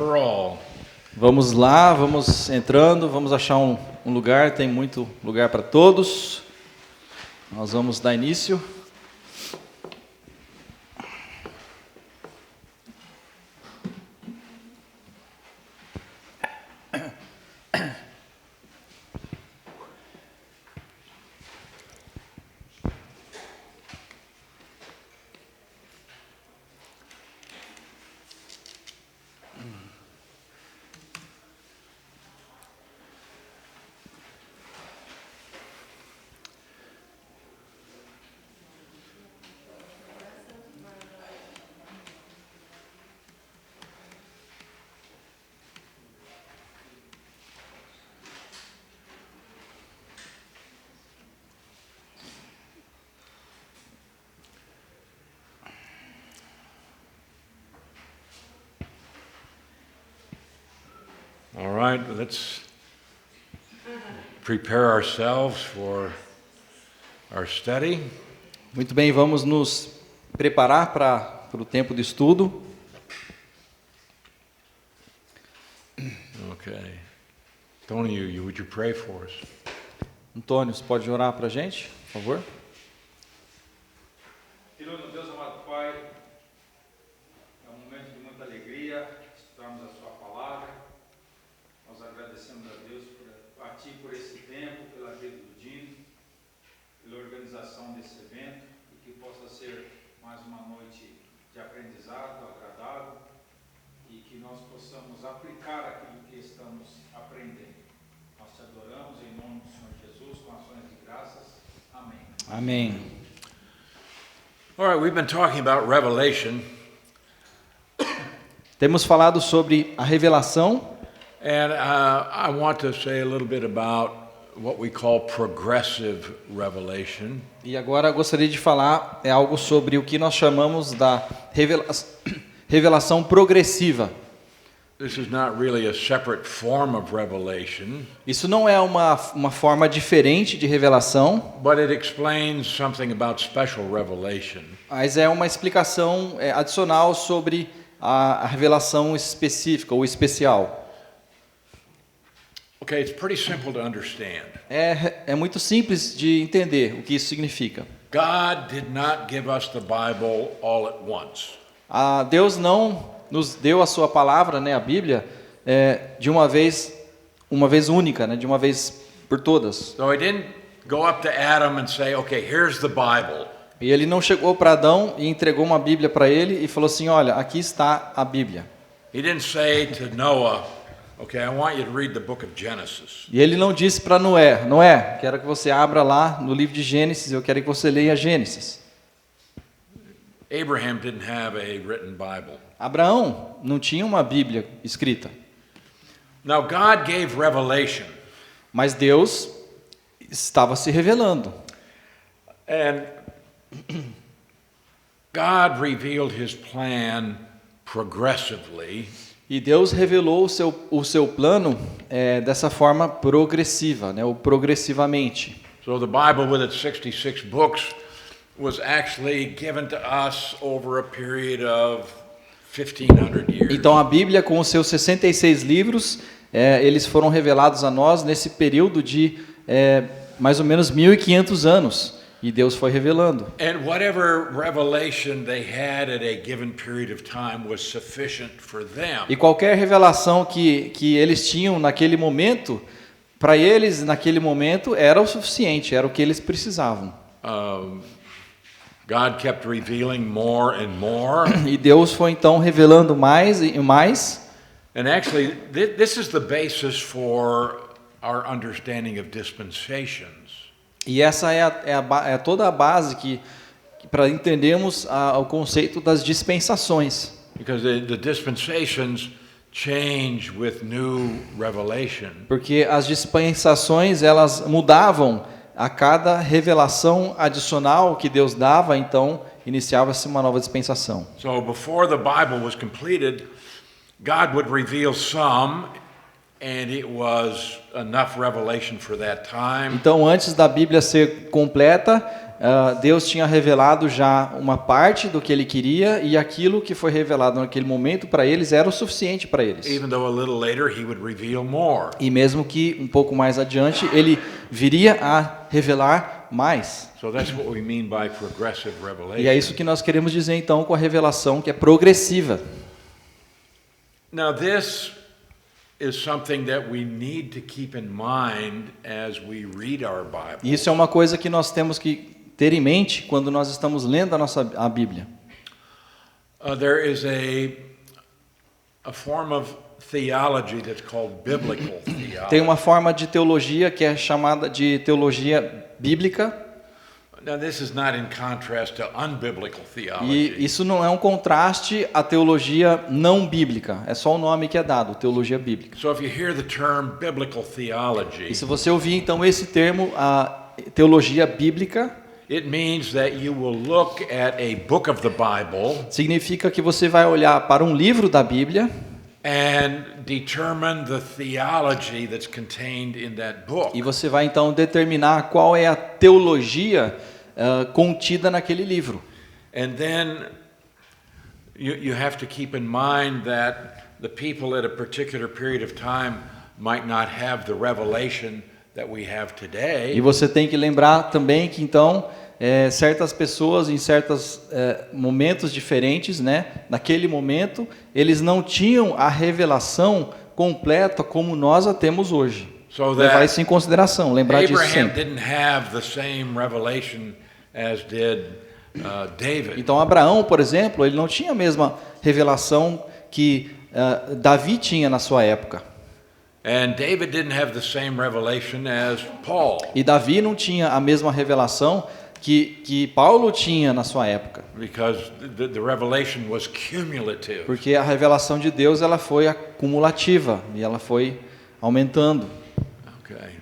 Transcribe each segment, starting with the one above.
For all. Vamos lá, vamos entrando, vamos achar um lugar, tem muito lugar para todos. Nós vamos dar início. All right, let's prepare ourselves for our study. Muito bem, vamos nos preparar para o tempo de estudo. Okay. Tony, would you pray for us? Antônio, você pode orar para a gente, por favor? Querido Deus, amado Pai, é um momento de muita alegria estudarmos a Sua palavra. Nós agradecemos a Deus a Ti por esse tempo, pela vida do Dino, pela organização desse evento e que possa ser mais uma noite de aprendizado agradável e que nós possamos aplicar aquilo que estamos aprendendo. Nós Te adoramos em nome do Senhor Jesus com ações de graças. Amém. Amém. All right, we've been talking about Revelation, Temos falado sobre a revelação and I want to say a little bit about what we call progressive revelation. e agora gostaria de falar algo sobre o que nós chamamos da revelação progressiva. This is not really a separate form of revelation, Isso não é uma forma diferente de revelação, but it explains something about special revelation. mas é uma explicação adicional sobre a revelação específica ou especial. Okay, it's pretty simple to understand. É muito simples de entender o que isso significa. God did not give us the Bible all at once. Deus não nos deu a sua palavra, né, a Bíblia, de uma vez única, né, de uma vez por todas. So he didn't go up to Adam and say, okay, here's the Bible. E ele não chegou para Adão e entregou uma Bíblia para ele e falou assim, olha, aqui está a Bíblia. He didn't say to Noah, okay, I want you to read the book of Genesis. E ele não disse para Noé, quero que você abra lá no livro de Gênesis, eu quero que você leia Gênesis. Abraham didn't have a written Bible. Abraão não tinha uma Bíblia escrita, Now God gave revelation, mas Deus estava se revelando. and God revealed his plan progressively, E Deus revelou o seu plano dessa forma progressiva, né, ou progressivamente. so the Bible with its 66 books was actually given to us over a period of 1,500 years. Então a Bíblia com os seus 66 livros, eles foram revelados a nós nesse período de mais ou menos 1.500 anos. E Deus foi revelando. And whatever revelation they had at a given period of time was sufficient for them. E qualquer revelação que eles tinham naquele momento, para eles naquele momento era o suficiente, era o que eles precisavam. God kept revealing more and more. E Deus foi então revelando mais e mais. And actually, this is the basis for our understanding of dispensations. E essa é toda a base que para entendermos o conceito das dispensações. Because the dispensations change with new revelation. Porque as dispensações, elas mudavam a cada revelação adicional que Deus dava, então iniciava-se uma nova dispensação. So before the Bible was completed, God would reveal some, and it was enough revelation for that time. Então, antes da Bíblia ser completa, Deus tinha revelado já uma parte do que ele queria e aquilo que foi revelado naquele momento para eles era o suficiente para eles. Even though a little later he would reveal more. E mesmo que um pouco mais adiante ele viria a revelar mais. So that's what we mean by progressive revelation. E é isso que nós queremos dizer então com a revelação que é progressiva. Now this is something that we need to keep in mind as we read our Bible. Isso é uma coisa que nós temos que ter em mente quando nós estamos lendo a Bíblia. There is a form of theology that's called biblical theology. Tem uma forma de teologia que é chamada de teologia bíblica. Now this is not in contrast to unbiblical theology. E isso não é um contraste à teologia não bíblica. É só o nome que é dado, teologia bíblica. So if you hear the term biblical theology, E se você ouvir então esse termo, a teologia bíblica, it means that you will look at a book of the Bible significa que você vai olhar para um livro da Bíblia and determine the theology that's contained in that book. e você vai então determinar qual é a teologia contida naquele livro. And then you have to keep in mind that the people at a particular period of time might not have the revelation that we have today. E você tem que lembrar também que então certas pessoas em certos momentos diferentes, né, naquele momento, eles não tinham a revelação completa como nós a temos hoje. So Levar that isso em consideração, lembrar disso Abraham sempre. didn't have the same revelation as did David. Então Abraão, por exemplo, ele não tinha a mesma revelação que Davi tinha na sua época. And David didn't have the same revelation as Paul. E Davi não tinha a mesma revelação que Paulo tinha na sua época. Because the revelation was cumulative. Porque a revelação de Deus ela foi acumulativa e ela foi aumentando. Okay.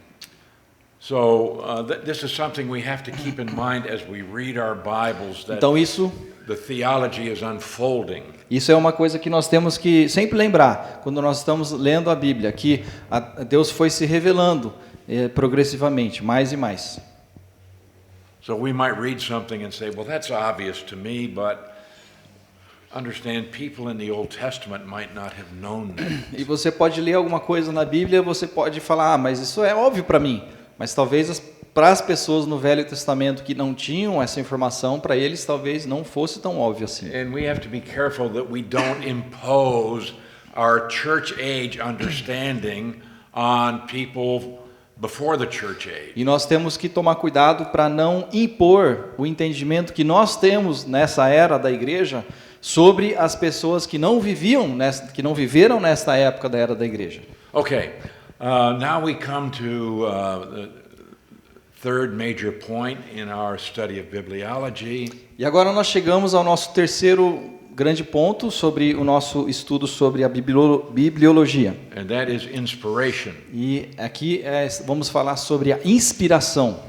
So this is something we have to keep in mind as we read our Bibles, that Então isso the theology is unfolding. é uma coisa que nós temos que sempre lembrar quando nós estamos lendo a Bíblia, que Deus foi se revelando progressivamente, mais e mais. So we might read something and say, well, that's obvious to me, but understand people in the Old Testament might not have known that. E você pode ler alguma coisa na Bíblia, você pode falar, mas isso é óbvio para mim. Mas talvez para as pessoas no Velho Testamento que não tinham essa informação, para eles talvez não fosse tão óbvio assim. And we have to be careful that we don't impose our church age understanding on people before the church age. E nós temos que tomar cuidado para não impor o entendimento que nós temos nessa era da igreja sobre as pessoas que não viveram nesta época da era da igreja. Okay, now we come to the third major point in our study of bibliology. E agora nós chegamos ao nosso terceiro grande ponto sobre o nosso estudo sobre a bibliologia. And that is inspiration. E aqui vamos falar sobre a inspiração.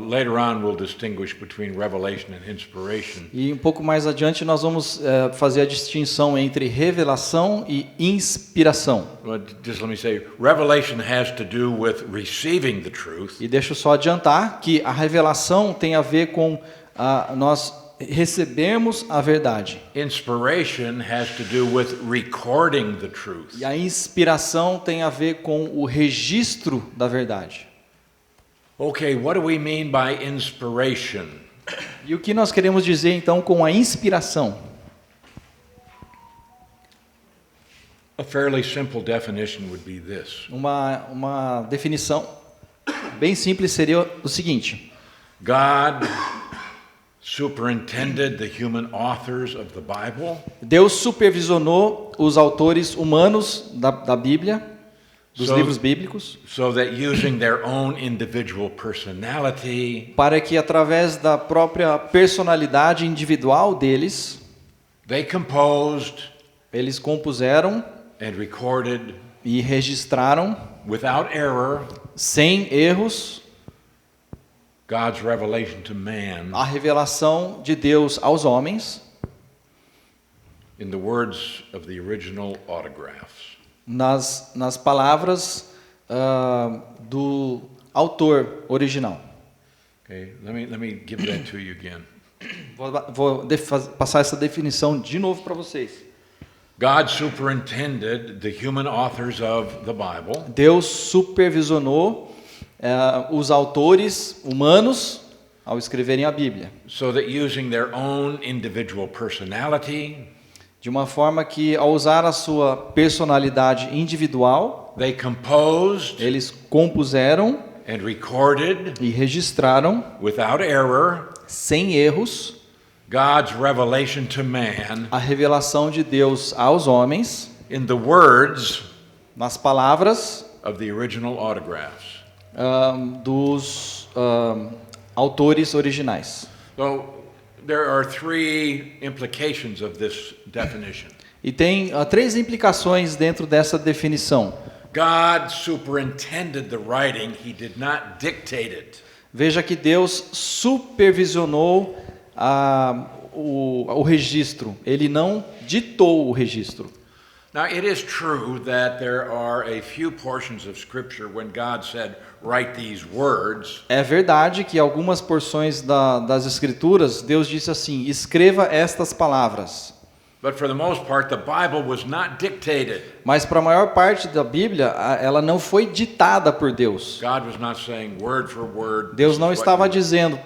Later on we'll distinguish between revelation and inspiration. E um pouco mais adiante nós vamos fazer a distinção entre revelação e inspiração. But just let me say, revelation has to do with receiving the truth. E deixa eu só adiantar que a revelação tem a ver com nós recebermos a verdade. Inspiration has to do with recording the truth. E a inspiração tem a ver com o registro da verdade. Okay, what do we mean by inspiration? E o que nós queremos dizer então com a inspiração? A fairly simple definition would be this. Uma definição bem simples seria o seguinte: God superintended the human authors of the Bible. Deus supervisionou os autores humanos da Bíblia, dos livros bíblicos, so that using their own individual personality, para que através da própria personalidade individual deles, they composed eles compuseram and recorded e registraram, without error, sem erros, God's revelation to man a revelação de Deus aos homens, in the words of the original autographs. nas palavras do autor original. Okay, let me give that to you again. Vou passar essa definição de novo para vocês. God superintended the human authors of the Bible Deus supervisionou os autores humanos ao escreverem a Bíblia, so that using their own individual personality, de uma forma que, ao usar a sua personalidade individual, they composed eles compuseram and recorded e registraram, without error sem erros, God's revelation to man a revelação de Deus aos homens, in the words nas palavras of the original autographs. dos autores originais. So there are three implications of this definition. E tem 3 implicações dentro dessa definição. God superintended the writing, he did not dictate it. Veja que Deus supervisionou o registro, ele não ditou o registro. Now, it is true that there are a few portions of Scripture when God said, write these words, É verdade que algumas porções das Escrituras, Deus disse assim, escreva estas palavras. but for the most part, the Bible was not dictated. Mas para a maior parte da Bíblia, ela não foi ditada por Deus. God was not saying word for word. Deus this não is what estava you- dizendo,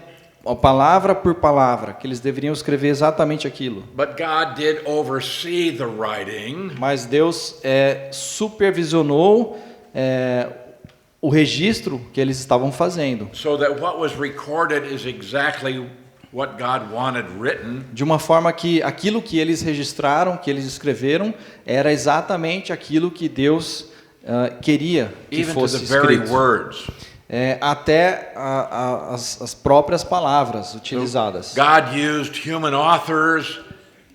palavra por palavra, que eles deveriam escrever exatamente aquilo. But God did oversee the writing, Mas Deus supervisionou o registro que eles estavam fazendo, so that what was recorded is exactly what God wanted written, de uma forma que aquilo que eles registraram, que eles escreveram, era exatamente aquilo que Deus queria que even to fosse the very escrito. words. Até as próprias palavras utilizadas. God used human authors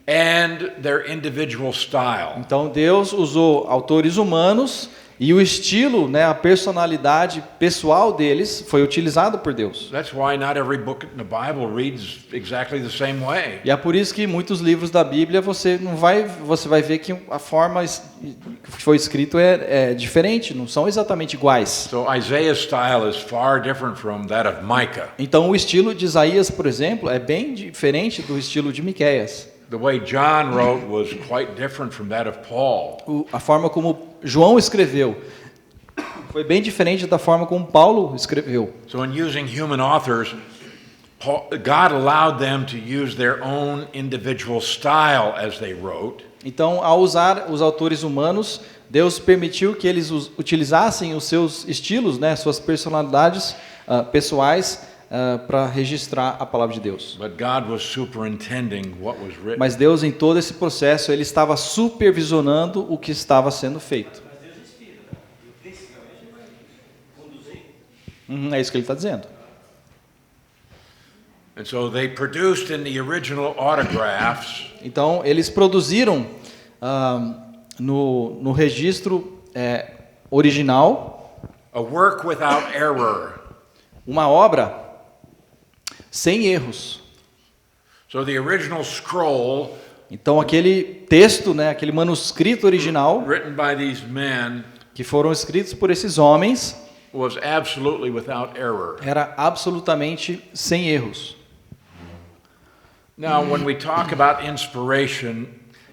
and their individual style. Então Deus usou autores humanos e o estilo, a personalidade pessoal deles foi utilizado por Deus. That's why not every book in the Bible reads exactly the same way. E é por isso que muitos livros da Bíblia você vai ver que a forma que foi escrito é diferente, não são exatamente iguais. So Isaiah's style is far different from that of Micah. Então o estilo de Isaías, por exemplo, é bem diferente do estilo de Miqueias. The way John wrote was quite different from that of Paul. A forma como João escreveu foi bem diferente da forma como Paulo escreveu. So in using human authors, God allowed them to use their own individual style as they wrote. Então, ao usar os autores humanos, Deus permitiu que eles utilizassem os seus estilos, suas personalidades pessoais, para registrar a palavra de Deus. But God was superintending what was written. Mas Deus, em todo esse processo, ele estava supervisionando o que estava sendo feito. É isso que ele está dizendo. And so they produced in the original autographs Então, eles produziram no registro original a work without error. uma obra sem erros. So the original scroll Então, aquele texto, aquele manuscrito original, written by these men que foram escritos por esses homens, was absolutely without error. era absolutamente sem erros. Now, when we talk about inspiration,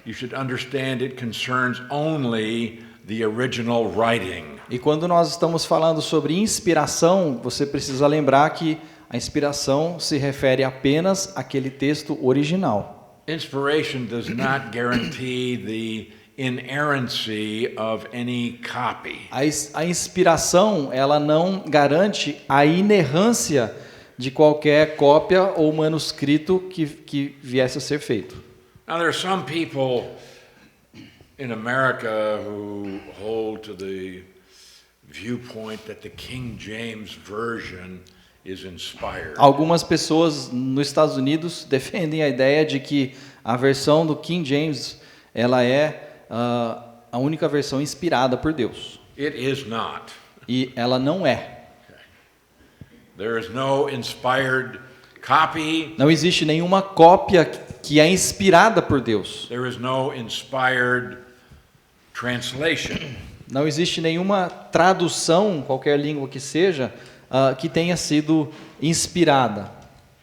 you should understand it concerns only the original writing. E quando nós estamos falando sobre inspiração, você precisa lembrar que a inspiração se refere apenas àquele texto original. Inspiration does not guarantee the inerrancy of any copy. A inspiração, ela não garante a inerrância de qualquer cópia ou manuscrito que viesse a ser feito. Now, there are some people in America who hold to the viewpoint that the King James Version is inspired. Algumas pessoas nos Estados Unidos defendem a ideia de que a versão do King James ela é a única versão inspirada por Deus. It is not. E ela não é. There is no inspired copy. Não existe nenhuma cópia que é inspirada por Deus. There is no inspired translation. Não existe nenhuma tradução, qualquer língua que seja, que tenha sido inspirada.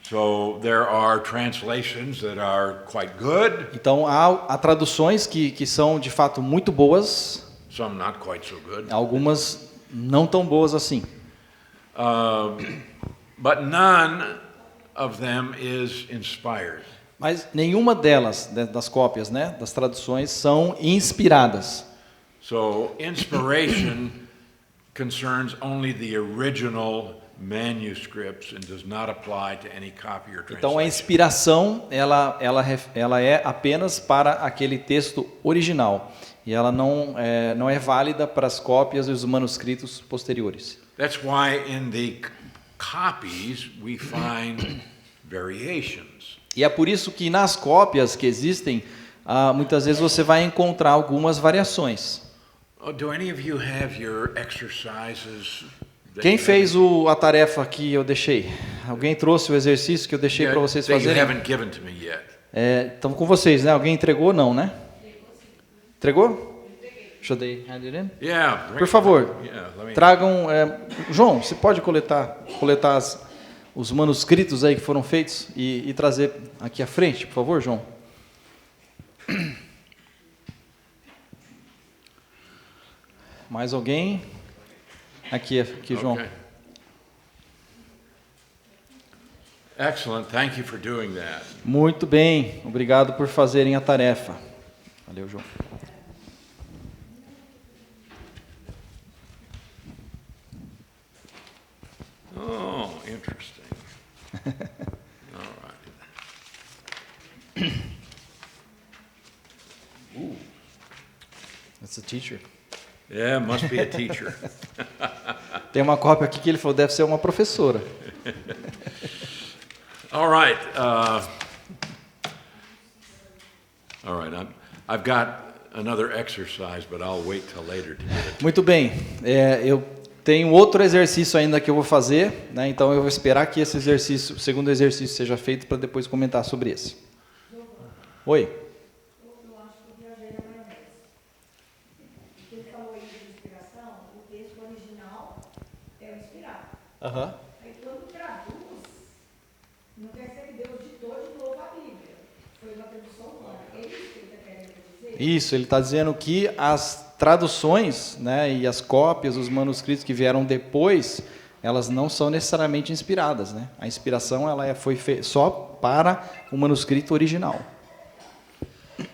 So there are translations that are quite good, Então há traduções que são de fato muito boas, some not quite so good. algumas não tão boas assim. But none of them is inspired. Mas nenhuma delas, das cópias, né, das traduções, são inspiradas. So inspiration concerns only the original manuscripts and does not apply to any copy or Então a translation. inspiração ela é apenas para aquele texto original e ela não é válida para as cópias e os manuscritos posteriores. That's why in the copies we find variations. E é por isso que nas cópias que existem, muitas vezes você vai encontrar algumas variações. Do any of you have your exercises? Quem fez a tarefa que eu deixei? Alguém trouxe o exercício que eu deixei para vocês that you fazerem? haven't given to me yet? Estamos com vocês, né? Alguém entregou? Não, né? Entregou? Should they hand it in? Yeah. Por favor, Yeah, let me. tragam. João, você pode coletar os manuscritos aí que foram feitos e trazer aqui à frente, por favor, João? Mais alguém? Aqui, João. Okay. Excellent. Thank you for doing that. Muito bem, obrigado por fazerem a tarefa. Valeu, João. Oh, interesting. All right. That's a teacher. Yeah, must be a teacher. Tem uma cópia aqui que ele falou deve ser uma professora. All right. All right. I've got another exercise, but I'll wait till later to get it. Muito bem, eu tenho outro exercício ainda que eu vou fazer, né? Então eu vou esperar que esse exercício, o segundo exercício, seja feito para depois comentar sobre esse. Oi. Eu acho que eu viajei na maionese. Ele falou aí de inspiração, o texto original é o inspirado. Aham. Aí quando traduz, não quer dizer que Deus ditou de novo a Bíblia. Foi uma tradução humana. É isso que ele está querendo dizer? Isso, ele está dizendo que as traduções, né, e as cópias, os manuscritos que vieram depois, elas não são necessariamente inspiradas, né? A inspiração foi feita só para o manuscrito original. Okay.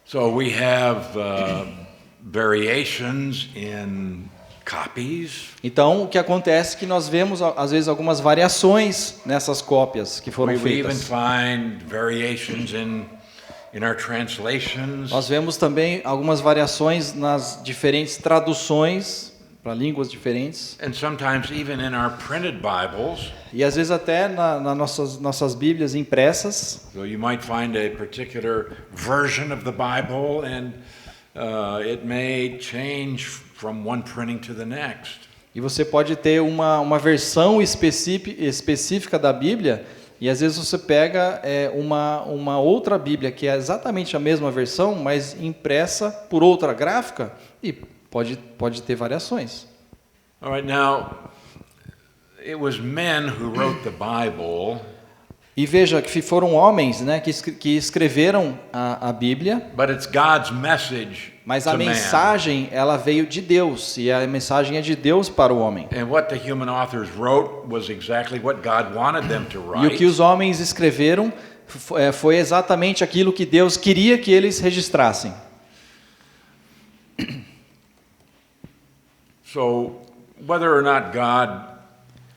So we have variations in copies. Então, o que acontece é que nós vemos, às vezes, algumas variações nessas cópias que foram We even feitas. find variations in our translations. Nós vemos também algumas variações nas diferentes traduções para línguas diferentes. And sometimes even in our printed Bibles. E às vezes até nas nossas Bíblias impressas. So you might find a particular version of the Bible and it may change from one printing to the next. E você pode ter uma versão específica da Bíblia, e às vezes você pega uma outra Bíblia, que é exatamente a mesma versão, mas impressa por outra gráfica, e pode ter variações. All right, now, it was men who wrote the Bible, E veja que foram homens, né, que escreveram a Bíblia, but it's God's message mas a to man. mensagem ela veio de Deus, e a mensagem é de Deus para o homem. And what the human authors wrote was exactly what God wanted them to E o write. que os homens escreveram foi exatamente aquilo que Deus queria que eles registrassem. So, whether or not God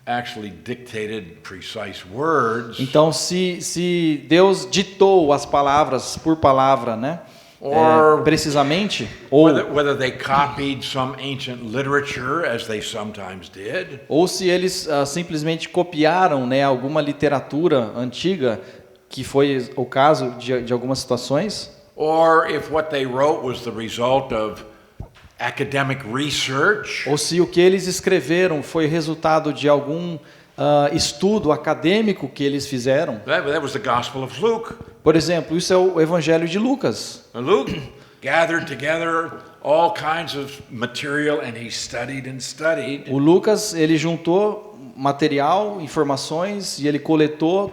actually dictated precise words, Então, se Deus ditou as palavras por palavra, né, Or- precisamente, ou whether they copied some ancient literature, as they sometimes did, se eles simplesmente copiaram, né, alguma literatura antiga, que foi o caso de algumas situações, or if what they wrote was the result of academic research, ou se o que eles escreveram foi resultado de algum estudo acadêmico que eles fizeram. that was the Gospel of Luke. Por exemplo, isso é o Evangelho de Lucas. Luke gathered together all kinds of material and he studied and studied. O Lucas, ele juntou material, informações, e ele coletou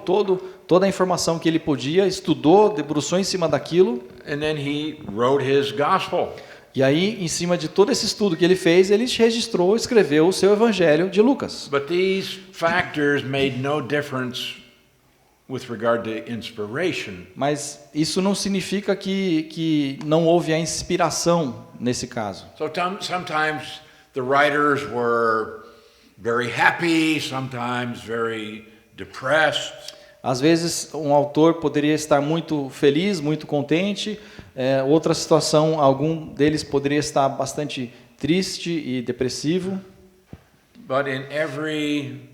toda a informação que ele podia, estudou, debruçou em cima daquilo. And then he wrote his gospel. E aí, em cima de todo esse estudo que ele fez, ele registrou, escreveu o seu evangelho de Lucas. But these factors made no difference with regard to inspiration. Mas isso não significa que não houve a inspiração nesse caso. So sometimes the writers were very happy, sometimes very depressed. Às vezes, um autor poderia estar muito feliz, muito contente. Outra situação, algum deles poderia estar bastante triste e depressivo. But in every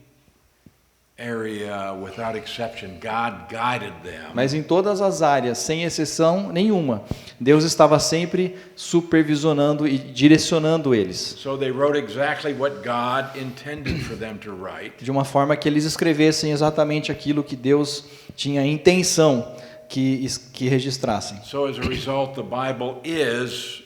area, without exception, God guided them. Mas em todas as áreas, sem exceção nenhuma, Deus estava sempre supervisionando e direcionando eles. So they wrote exactly what God intended for them to write. De uma forma que eles escrevessem exatamente aquilo que Deus tinha intenção que registrassem. So as a result, the Bible is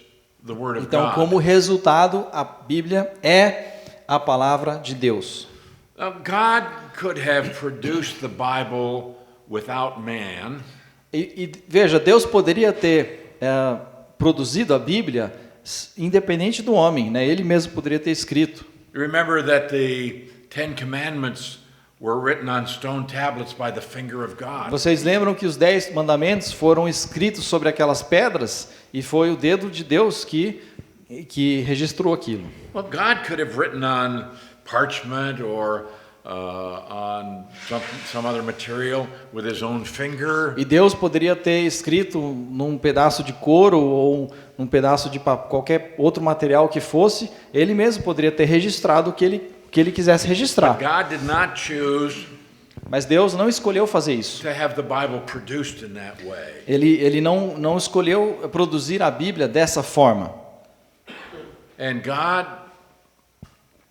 the Word of Então, God. como resultado, a Bíblia é a palavra de Deus. God could have produced the Bible without man. E veja, Deus poderia ter produzido a Bíblia independente do homem, né? Ele mesmo poderia ter escrito. You remember that the Ten Commandments were written on stone tablets by the finger of God. Vocês lembram que os 10 mandamentos foram escritos sobre aquelas pedras e foi o dedo de Deus que registrou aquilo. Well, God could have written on parchment or on some other material with his own finger. E Deus poderia ter escrito num pedaço de couro ou num pedaço de qualquer outro material que fosse, ele mesmo poderia ter registrado o que ele quisesse registrar. God did not choose Mas Deus não escolheu fazer isso. to have the Bible produced in that way. Ele não escolheu produzir a Bíblia dessa forma. And God,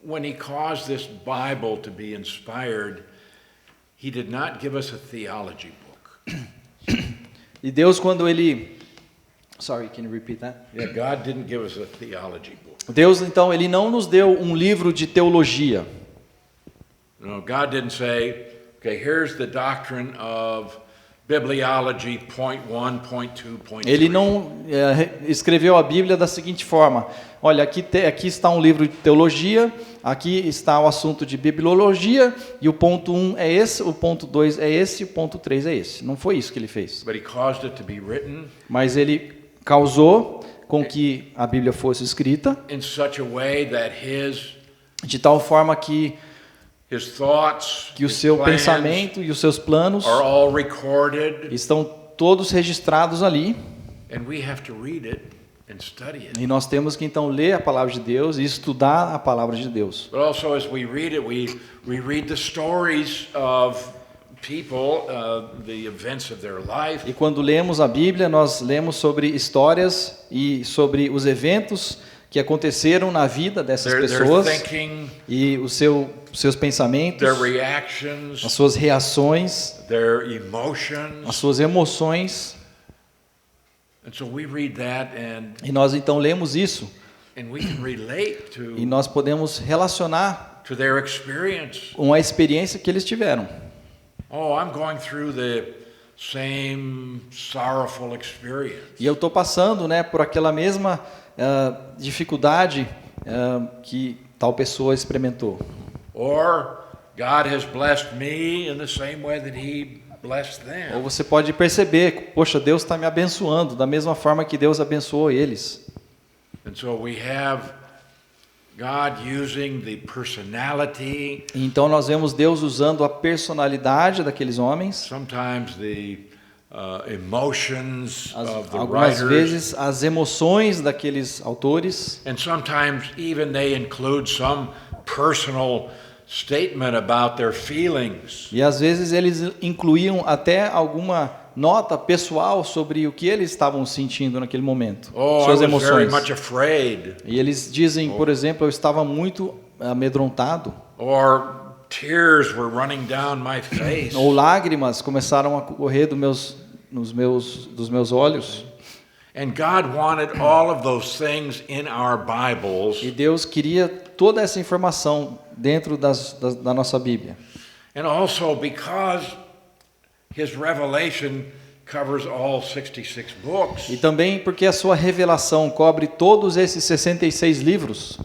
when he caused this Bible to be inspired, he did not give us a theology book. E Deus, quando ele... Sorry, can you repeat that? Yeah, God didn't give us a theology book. Deus, então, ele não nos deu um livro de teologia. No, God didn't say, okay, here's the doctrine of bibliology, point 1, point 2, point 3. Ele não escreveu a Bíblia da seguinte forma: olha, aqui está um livro de teologia, aqui está o assunto de bibliologia, e o ponto 1 é esse, o ponto 2 é esse, o ponto 3 é esse. Não foi isso que ele fez. But he caused it to be written Mas ele causou com que a Bíblia fosse escrita in such a way that de tal forma que his thoughts, o his seu plans pensamento e os seus planos are all recorded, estão todos registrados ali. and we have to read it and study it. E nós temos que então ler a palavra de Deus e estudar a palavra de Deus. But also as we read it, we read the stories of people, the events of their life. E quando lemos a Bíblia, nós lemos sobre histórias e sobre os eventos que aconteceram na vida dessas Their pessoas thinking, e seus pensamentos, their reactions, as suas reações, their emotions. as suas emoções. And so we read that E nós então lemos isso and we can relate e nós podemos relacionar to their experience. com a experiência que eles tiveram. Oh, I'm going through the same sorrowful experience. E eu estou passando, né, por aquela mesma dificuldade que tal pessoa experimentou. Or God has blessed me in the same way that he blessed them. Ou você pode perceber, poxa, Deus está me abençoando da mesma forma que Deus abençoou eles. And so we have God using the personality, Então nós vemos Deus usando a personalidade daqueles homens, sometimes the emotions of the algumas writers, vezes as emoções daqueles autores, and sometimes even they include some personal statement about their feelings. e às vezes eles incluíam até alguma nota pessoal sobre o que eles estavam sentindo naquele momento, Oh, suas I was very emoções. much afraid. E eles dizem, por exemplo, eu estava muito amedrontado, Or tears were running down my face. ou lágrimas começaram a correr dos meus olhos. And God wanted all of those things in our Bibles. E Deus queria toda essa informação dentro da nossa Bíblia. And also because His revelation covers all 66 books. E também porque a sua revelação cobre todos esses 66 livros.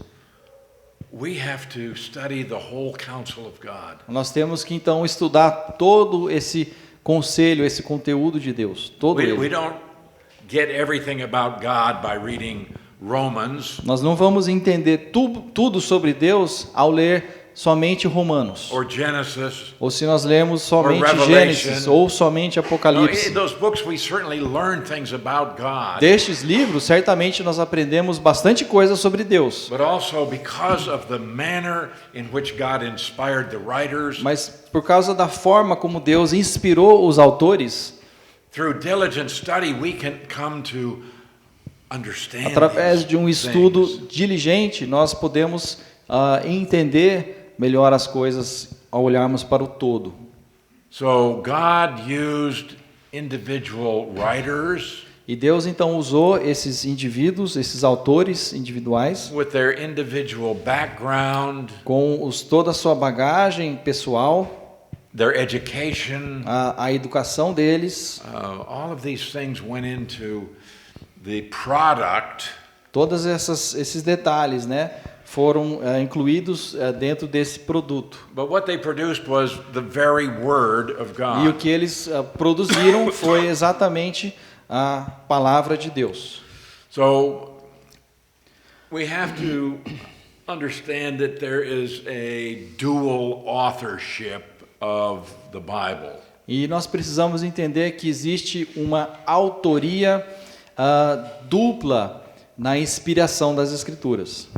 We have to study the whole counsel of God. Nós temos que então estudar todo esse conselho, esse conteúdo de Deus, todo We ele. don't get everything about God by reading Romans Nós não vamos entender tudo sobre Deus ao ler somente Romanos, or Genesis. ou se nós lermos somente Revelation. Gênesis ou somente No, Apocalipse. in those books we certainly learn things about God. Destes livros, certamente nós aprendemos bastante coisa sobre Deus. But also because of the manner in which God inspired the writers, Mas por causa da forma como Deus inspirou os autores, through diligent study we can come to understand através these de um estudo things. diligente, nós podemos entender melhor as coisas ao olharmos para o todo. So God used individual writers E Deus então usou esses indivíduos, esses autores individuais, with their individual background, com toda a sua bagagem pessoal, their education, a educação deles, all of these things went into the product todos esses detalhes, né, foram incluídos dentro desse produto. But what they produced was the very word of God. E o que eles produziram foi exatamente a palavra de Deus. So we have to understand that there is a dual authorship of the Bible. E nós precisamos entender que existe uma autoria dupla na inspiração das Escrituras.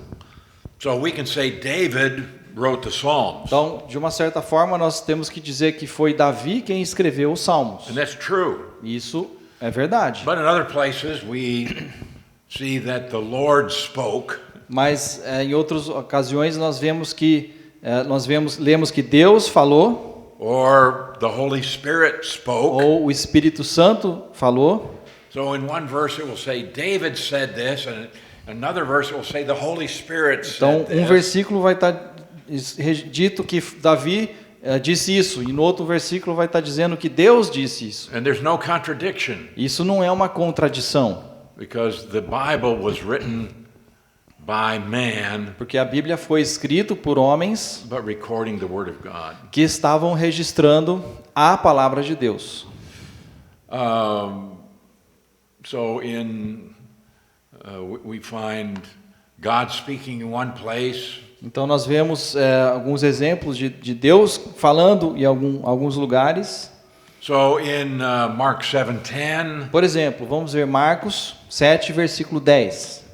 So we can say David wrote the Psalms. Então, de uma certa forma, nós temos que dizer que foi Davi quem escreveu os Salmos. And that's true. Isso é verdade. But in other places we see that the Lord spoke, Mas em outras ocasiões nós vemos que lemos que Deus falou or the Holy Spirit spoke. ou o Espírito Santo falou. So in one verse it will say David said this, and another verse it will say the Holy Spirit Então, said this. versículo vai estar dito que Davi disse isso, e no outro versículo vai estar dizendo que Deus disse isso. And there's no contradiction Isso não é uma contradição, because the Bible was written by man porque a Bíblia foi escrita por homens but recording the word of God. que estavam registrando a palavra de Deus. So we find God speaking in one place, Então nós vemos alguns exemplos de Deus falando em alguns lugares. so in Mark 7:10, Por exemplo, vamos ver Marcos 7, versículo 10.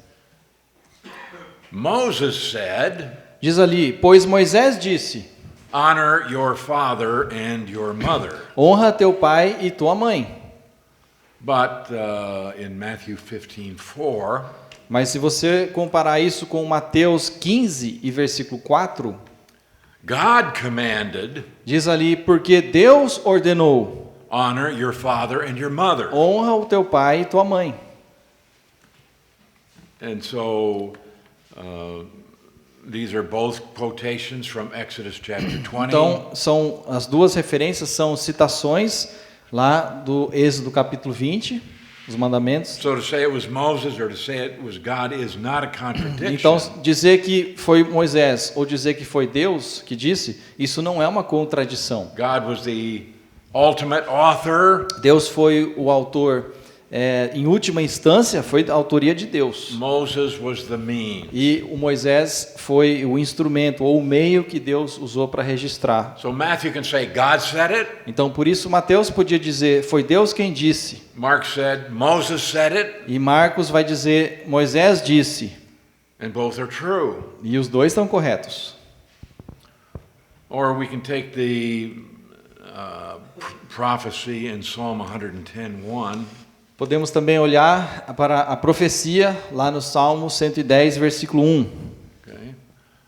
Moses said, Diz ali: Pois Moisés disse: honor your father and your mother. Honra teu pai e tua mãe. But in Matthew 15:4, Mas se você comparar isso com Mateus 15 e versículo 4, God commanded, diz ali: Porque Deus ordenou: honor your father and your mother. Honra o teu pai e tua mãe. And so these are both quotations from Exodus chapter 20. Então, as duas referências são citações lá do Êxodo capítulo 20, os mandamentos. So to say it was Moses or to say it was God is not a contradiction. Então, dizer que foi Moisés ou dizer que foi Deus que disse, isso não é uma contradição. God was the ultimate author. Deus foi o autor, em última instância, foi a autoria de Deus. Moses was the means. E o Moisés foi o instrumento ou o meio que Deus usou para registrar. So Matthew can say God said it. Então, por isso, Mateus podia dizer, foi Deus quem disse. Mark said Moses said it. E Marcos vai dizer, Moisés disse. And both are true. E os dois estão corretos. Or we can take the prophecy in Psalm 110:1. Podemos também olhar para a profecia lá no Salmo 110, versículo 1. Okay.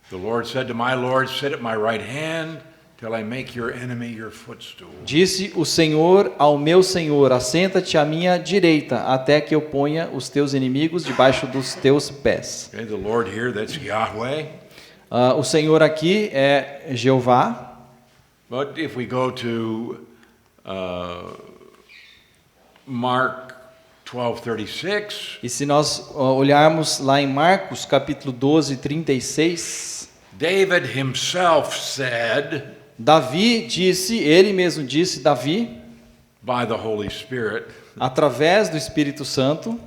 The Lord said to my Lord, sit at my right hand till I make your enemy your footstool. Disse o Senhor ao meu Senhor: assenta-te à minha direita, até que eu ponha os teus inimigos debaixo dos teus pés. Okay, the Lord here, that's Yahweh. O Senhor aqui é Jeová. But if we go to Mark 12:36, E se nós olharmos lá em Marcos, capítulo 12, 36, David himself said Davi disse, ele mesmo disse, Davi, by the Holy Spirit, através do Espírito Santo,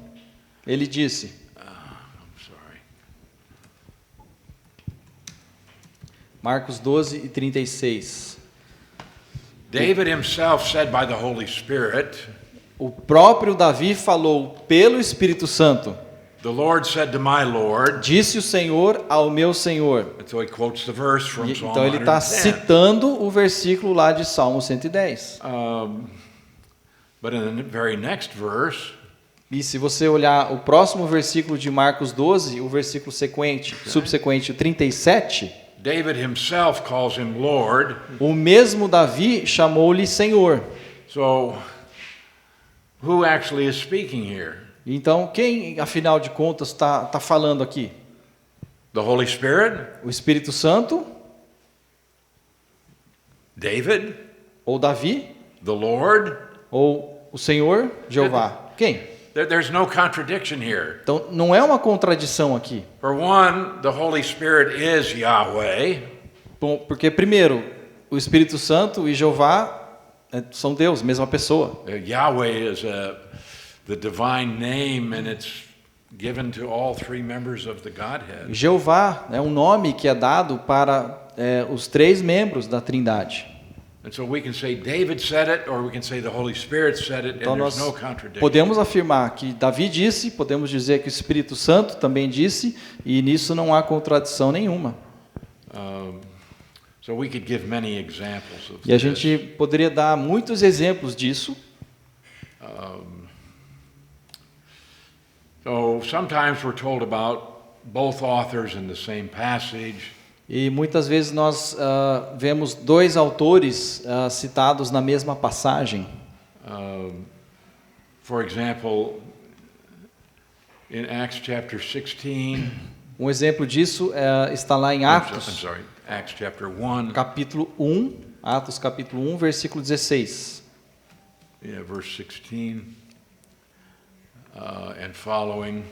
ele disse, I'm sorry. Marcos 12 e 36. David himself said by the Holy Spirit, O próprio Davi falou pelo Espírito Santo. the Lord said to my Lord, Disse o Senhor ao meu Senhor. and so he quotes the verse from E, Psalm então ele está 110. citando o versículo lá de Salmo 110. But in the very next verse, E se você olhar o próximo versículo de Marcos 12, o versículo subsequente, o 37, David himself calls him Lord. o mesmo Davi chamou-lhe Senhor. So, who actually is speaking here? Então, quem, afinal de contas, está falando aqui? The Holy Spirit? O Espírito Santo David? ou Davi? The Lord? Ou o Senhor, Jeová? Quem? There's no contradiction here. Então, não é uma contradição aqui. For one, the Holy Spirit is Yahweh. Bom, porque, primeiro, o Espírito Santo e Jeová são Deus, mesma pessoa. Yahweh is the divine name, and it's given to all three members of the Godhead. Jeová é um nome que é dado para os três membros da Trindade. And so we can say David said it, or we can say the Holy Spirit said it, Então and there's nós no contradiction. podemos afirmar que Davi disse, podemos dizer que o Espírito Santo também disse, e nisso não há contradição nenhuma. So we could give many examples of E a this. gente poderia dar muitos exemplos disso. So sometimes we're told about both authors in the same passage. E muitas vezes nós vemos dois autores citados na mesma passagem. For example, in Acts chapter 16, Um exemplo disso está lá em I'm Atos, sorry, Acts chapter 1, capítulo 1, Atos capítulo 1, versículo 16. verse 16 and following.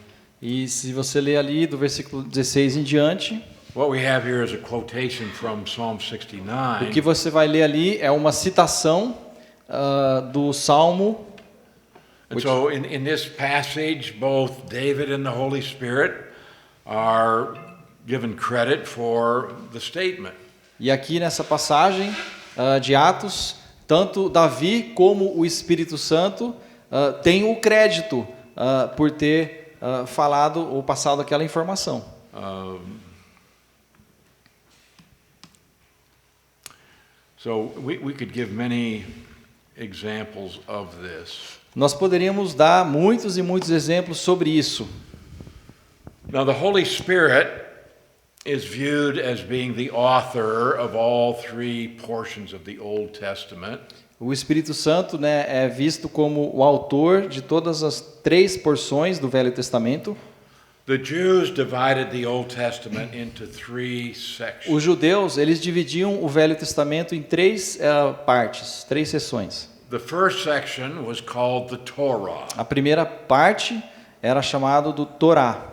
E se você ler ali do versículo 16 em diante, What we have here is a quotation from Psalm 69. o que você vai ler ali é uma citação do Salmo. And so in this passage, both David and the Holy Spirit are given credit for the statement. E aqui nessa passagem de Atos, tanto Davi como o Espírito Santo têm o crédito por ter falado ou passado aquela informação. So we could give many examples of this. Nós poderíamos dar muitos e muitos exemplos sobre isso. Now the Holy Spirit is viewed as being the author of all three portions of the Old Testament. O Espírito Santo, né, é visto como o autor de todas as três porções do Velho Testamento. The Jews divided the Old Testament into three sections. Os judeus, eles dividiam o Velho Testamento em três partes, três seções. The first section was called the Torah. A primeira parte era chamado do Torá.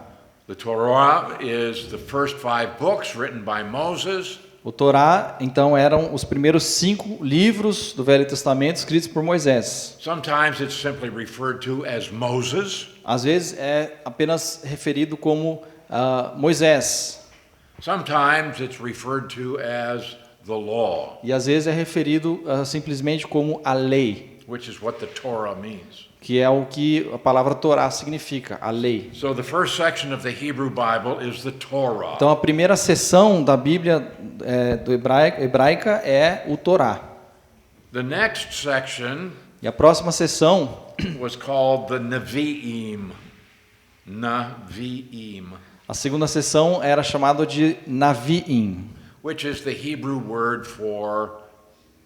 The Torah is the first 5 books written by Moses. O Torá, então, eram os primeiros 5 livros do Velho Testamento escritos por Moisés. Sometimes it's simply referred to as Moses. Às vezes é apenas referido como Moisés. Sometimes it's referred to as the law, E às vezes é referido simplesmente como a lei, which is what the Torah means. que é o que a palavra Torá significa, a lei. So the first section of the Hebrew Bible is the Torah. Então a primeira seção da Bíblia hebraica é o Torá. The next section E a próxima seção was called the Nevi'im. Nevi'im, a segunda seção era chamada de Naviim, which is the Hebrew word for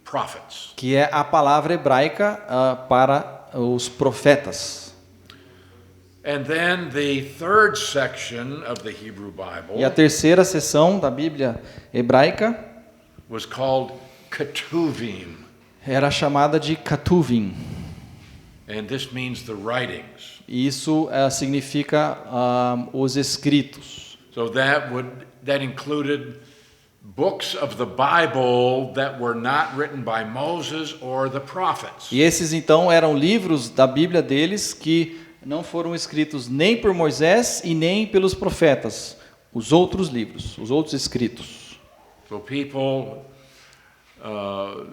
prophets. que é a palavra hebraica para os profetas. And then the third section of the Hebrew E a Bible terceira seção da Bíblia hebraica was called Ketuvim, era chamada de Ketuvim. and this means the writings. E isso significa os escritos. So that included books of the Bible that were not written by Moses or the prophets. E esses então eram livros da Bíblia deles que não foram escritos nem por Moisés e nem pelos profetas. Os outros livros, os outros escritos. So people,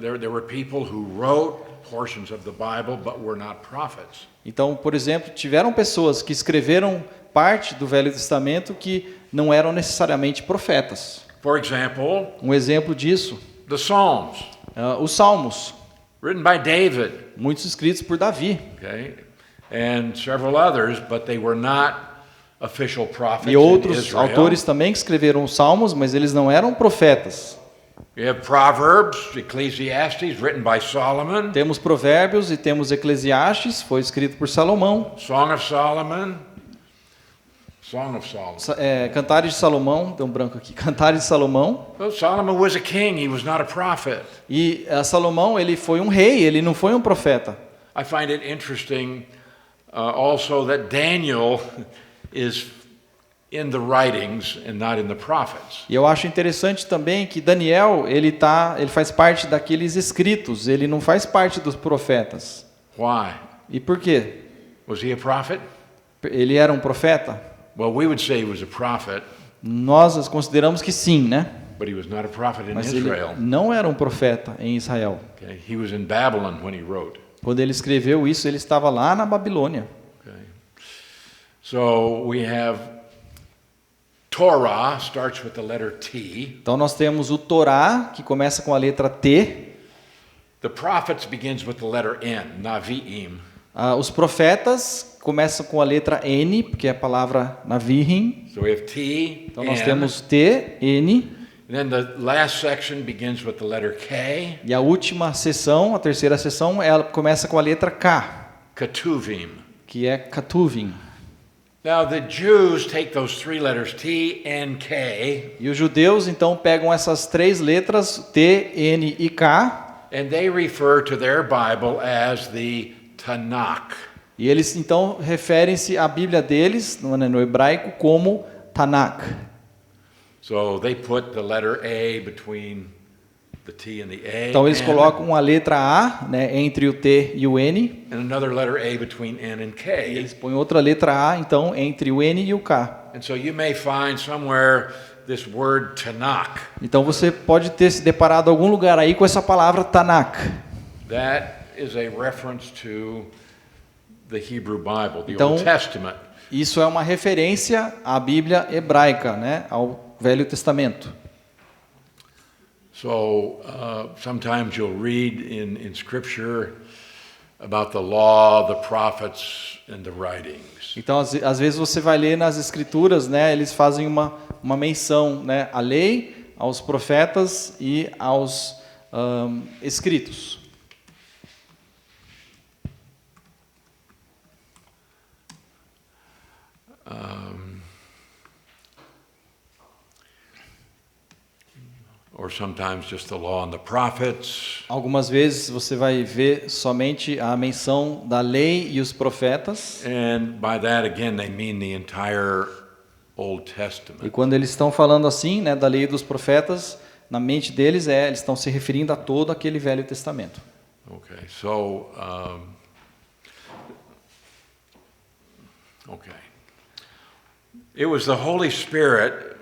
there were people who wrote portions of the Bible but were not prophets. Então, por exemplo, tiveram pessoas que escreveram parte do Velho Testamento que não eram necessariamente profetas. For example, Um exemplo disso, the Psalms, os Salmos, written by David, muitos escritos por Davi. okay, and several others, but they were not official prophets E in outros Israel. autores também que escreveram os Salmos, mas eles não eram profetas. We have Proverbs, Ecclesiastes, written by Solomon, Temos Provérbios e temos Eclesiastes, foi escrito por Salomão. Song of Solomon, Cantares de Salomão, deu um branco aqui. Cantares de Salomão. Well, Solomon was a king, he was not a prophet. E Salomão, ele foi um rei, ele não foi um profeta. I find it interesting also that Daniel is in the writings and not in the prophets. E eu acho interessante também que Daniel, ele faz parte daqueles escritos, ele não faz parte dos profetas. Why? E por quê? Was he a prophet? Ele era um profeta? Well, we would say he was a prophet, Nós consideramos que sim, né? but he was not a prophet in Mas ele Israel. não era um profeta em Israel. Okay? He was in Babylon when he wrote. Quando ele escreveu isso, ele estava lá na Babilônia. Okay? So we have Torah starts with the letter T. Então nós temos o Torá, que começa com a letra T. The prophets begins with the letter N, Naviim. Os profetas começam com a letra N, porque é a palavra Navihim. So we have T, Então nós N. temos T, N. And then the last section begins with the letter K, E a última seção, a terceira seção, ela começa com a letra K, Ketuvim. que é Ketuvim. Now the Jews take those three letters T, N, K, E os judeus então pegam essas três letras T, N e K, and they refer to their Bible as the Tanakh. e eles então referem-se à Bíblia deles, no hebraico, como Tanakh. So they put the letter A between the T and the A, Então eles N, colocam a letra A, né, entre o T e o N, and another letter A between N and e K. eles põem outra letra A, então, entre o N e o K. And so you may find somewhere this word Tanakh. Então você pode ter se deparado em algum lugar aí com essa palavra Tanakh. That is a reference to the Hebrew Bible, the Então, Old Testament. Isso é uma referência à Bíblia hebraica, né, ao Velho Testamento. So sometimes you'll read in Scripture about the law, the prophets, and the writings. Então, às vezes você vai ler nas Escrituras, né, eles fazem uma menção, né, à lei, aos profetas e aos escritos. Or sometimes just the law and the prophets. Algumas vezes você vai ver somente a menção da lei e os profetas. And by that, again, they mean the entire Old E Testament. quando eles estão falando assim, né, da lei e dos profetas, na mente deles eles estão se referindo a todo aquele Velho Testamento. Okay, so, okay. It was the Holy Spirit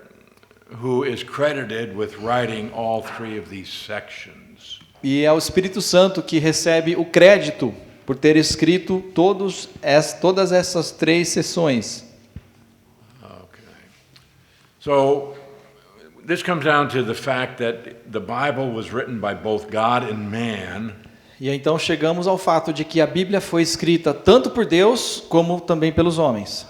who is credited with writing all three of these sections. E é o Espírito Santo que recebe o crédito por ter escrito todas essas três sessões. Okay. So, this comes down to the fact that the Bible was written by both God and man. E então chegamos ao fato de que a Bíblia foi escrita tanto por Deus como também pelos homens.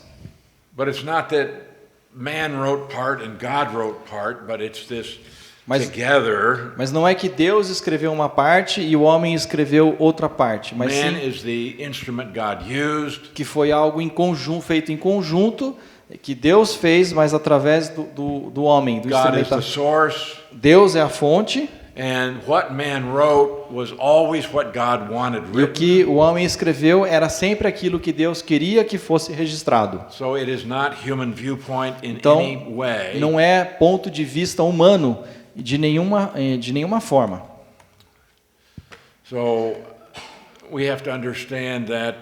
But it's not that man wrote part and God wrote part, but it's this together. Mas não é que Deus escreveu uma parte e o homem escreveu outra parte, mas Man sim is the instrument God used. que foi algo em conjunto, feito em conjunto, que Deus fez, mas através do homem, do God is the instrumento. source. Deus é a fonte, And what man wrote was always what God wanted e o written. que o homem escreveu era sempre aquilo que Deus queria que fosse registrado. So it is not human viewpoint in Então, any way. não é ponto de vista humano de nenhuma forma. So we have to understand that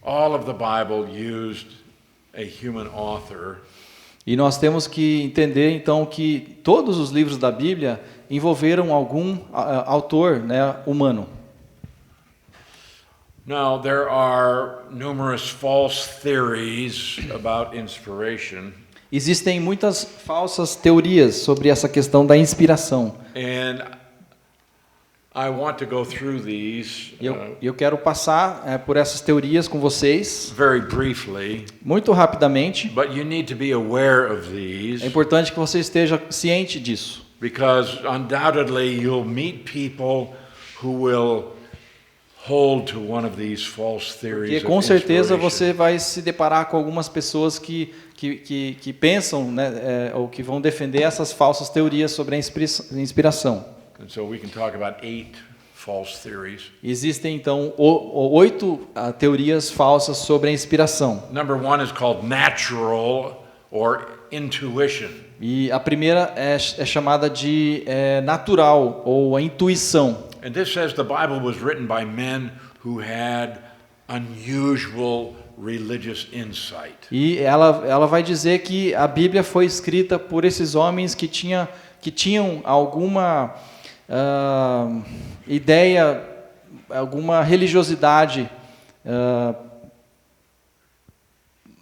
all of the Bible used a human author. E nós temos que entender então que todos os livros da Bíblia envolveram algum autor, né, humano. Now, there are numerous false theories about inspiration, Existem muitas falsas teorias sobre essa questão da inspiração. and I want to go through these E eu quero passar por essas teorias com vocês, very briefly, muito rapidamente. but you need to be aware of É these importante que você esteja ciente disso, because undoubtedly you'll meet people who will hold to one of these false theories porque of com certeza inspiration. você vai se deparar com algumas pessoas que pensam, né, ou que vão defender essas falsas teorias sobre a inspiração. And so we can talk about 8 false theories. Existem então 8 teorias falsas sobre a inspiração. Number 1 is called natural or intuition. E a primeira é chamada de natural ou a intuição. And this says the Bible was written by men who had unusual religious insight. E ela vai dizer que a Bíblia foi escrita por esses homens que tinham alguma ideia, alguma religiosidade,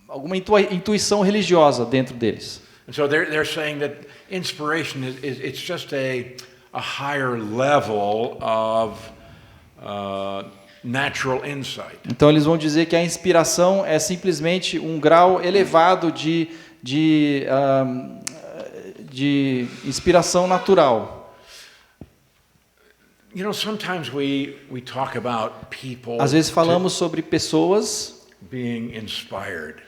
alguma intuição religiosa dentro deles. And so they're saying that inspiration it's just a higher level of natural insight. Então eles vão dizer que a inspiração é simplesmente um grau elevado de inspiração natural. You know, sometimes we talk about people Às vezes falamos sobre pessoas being inspired.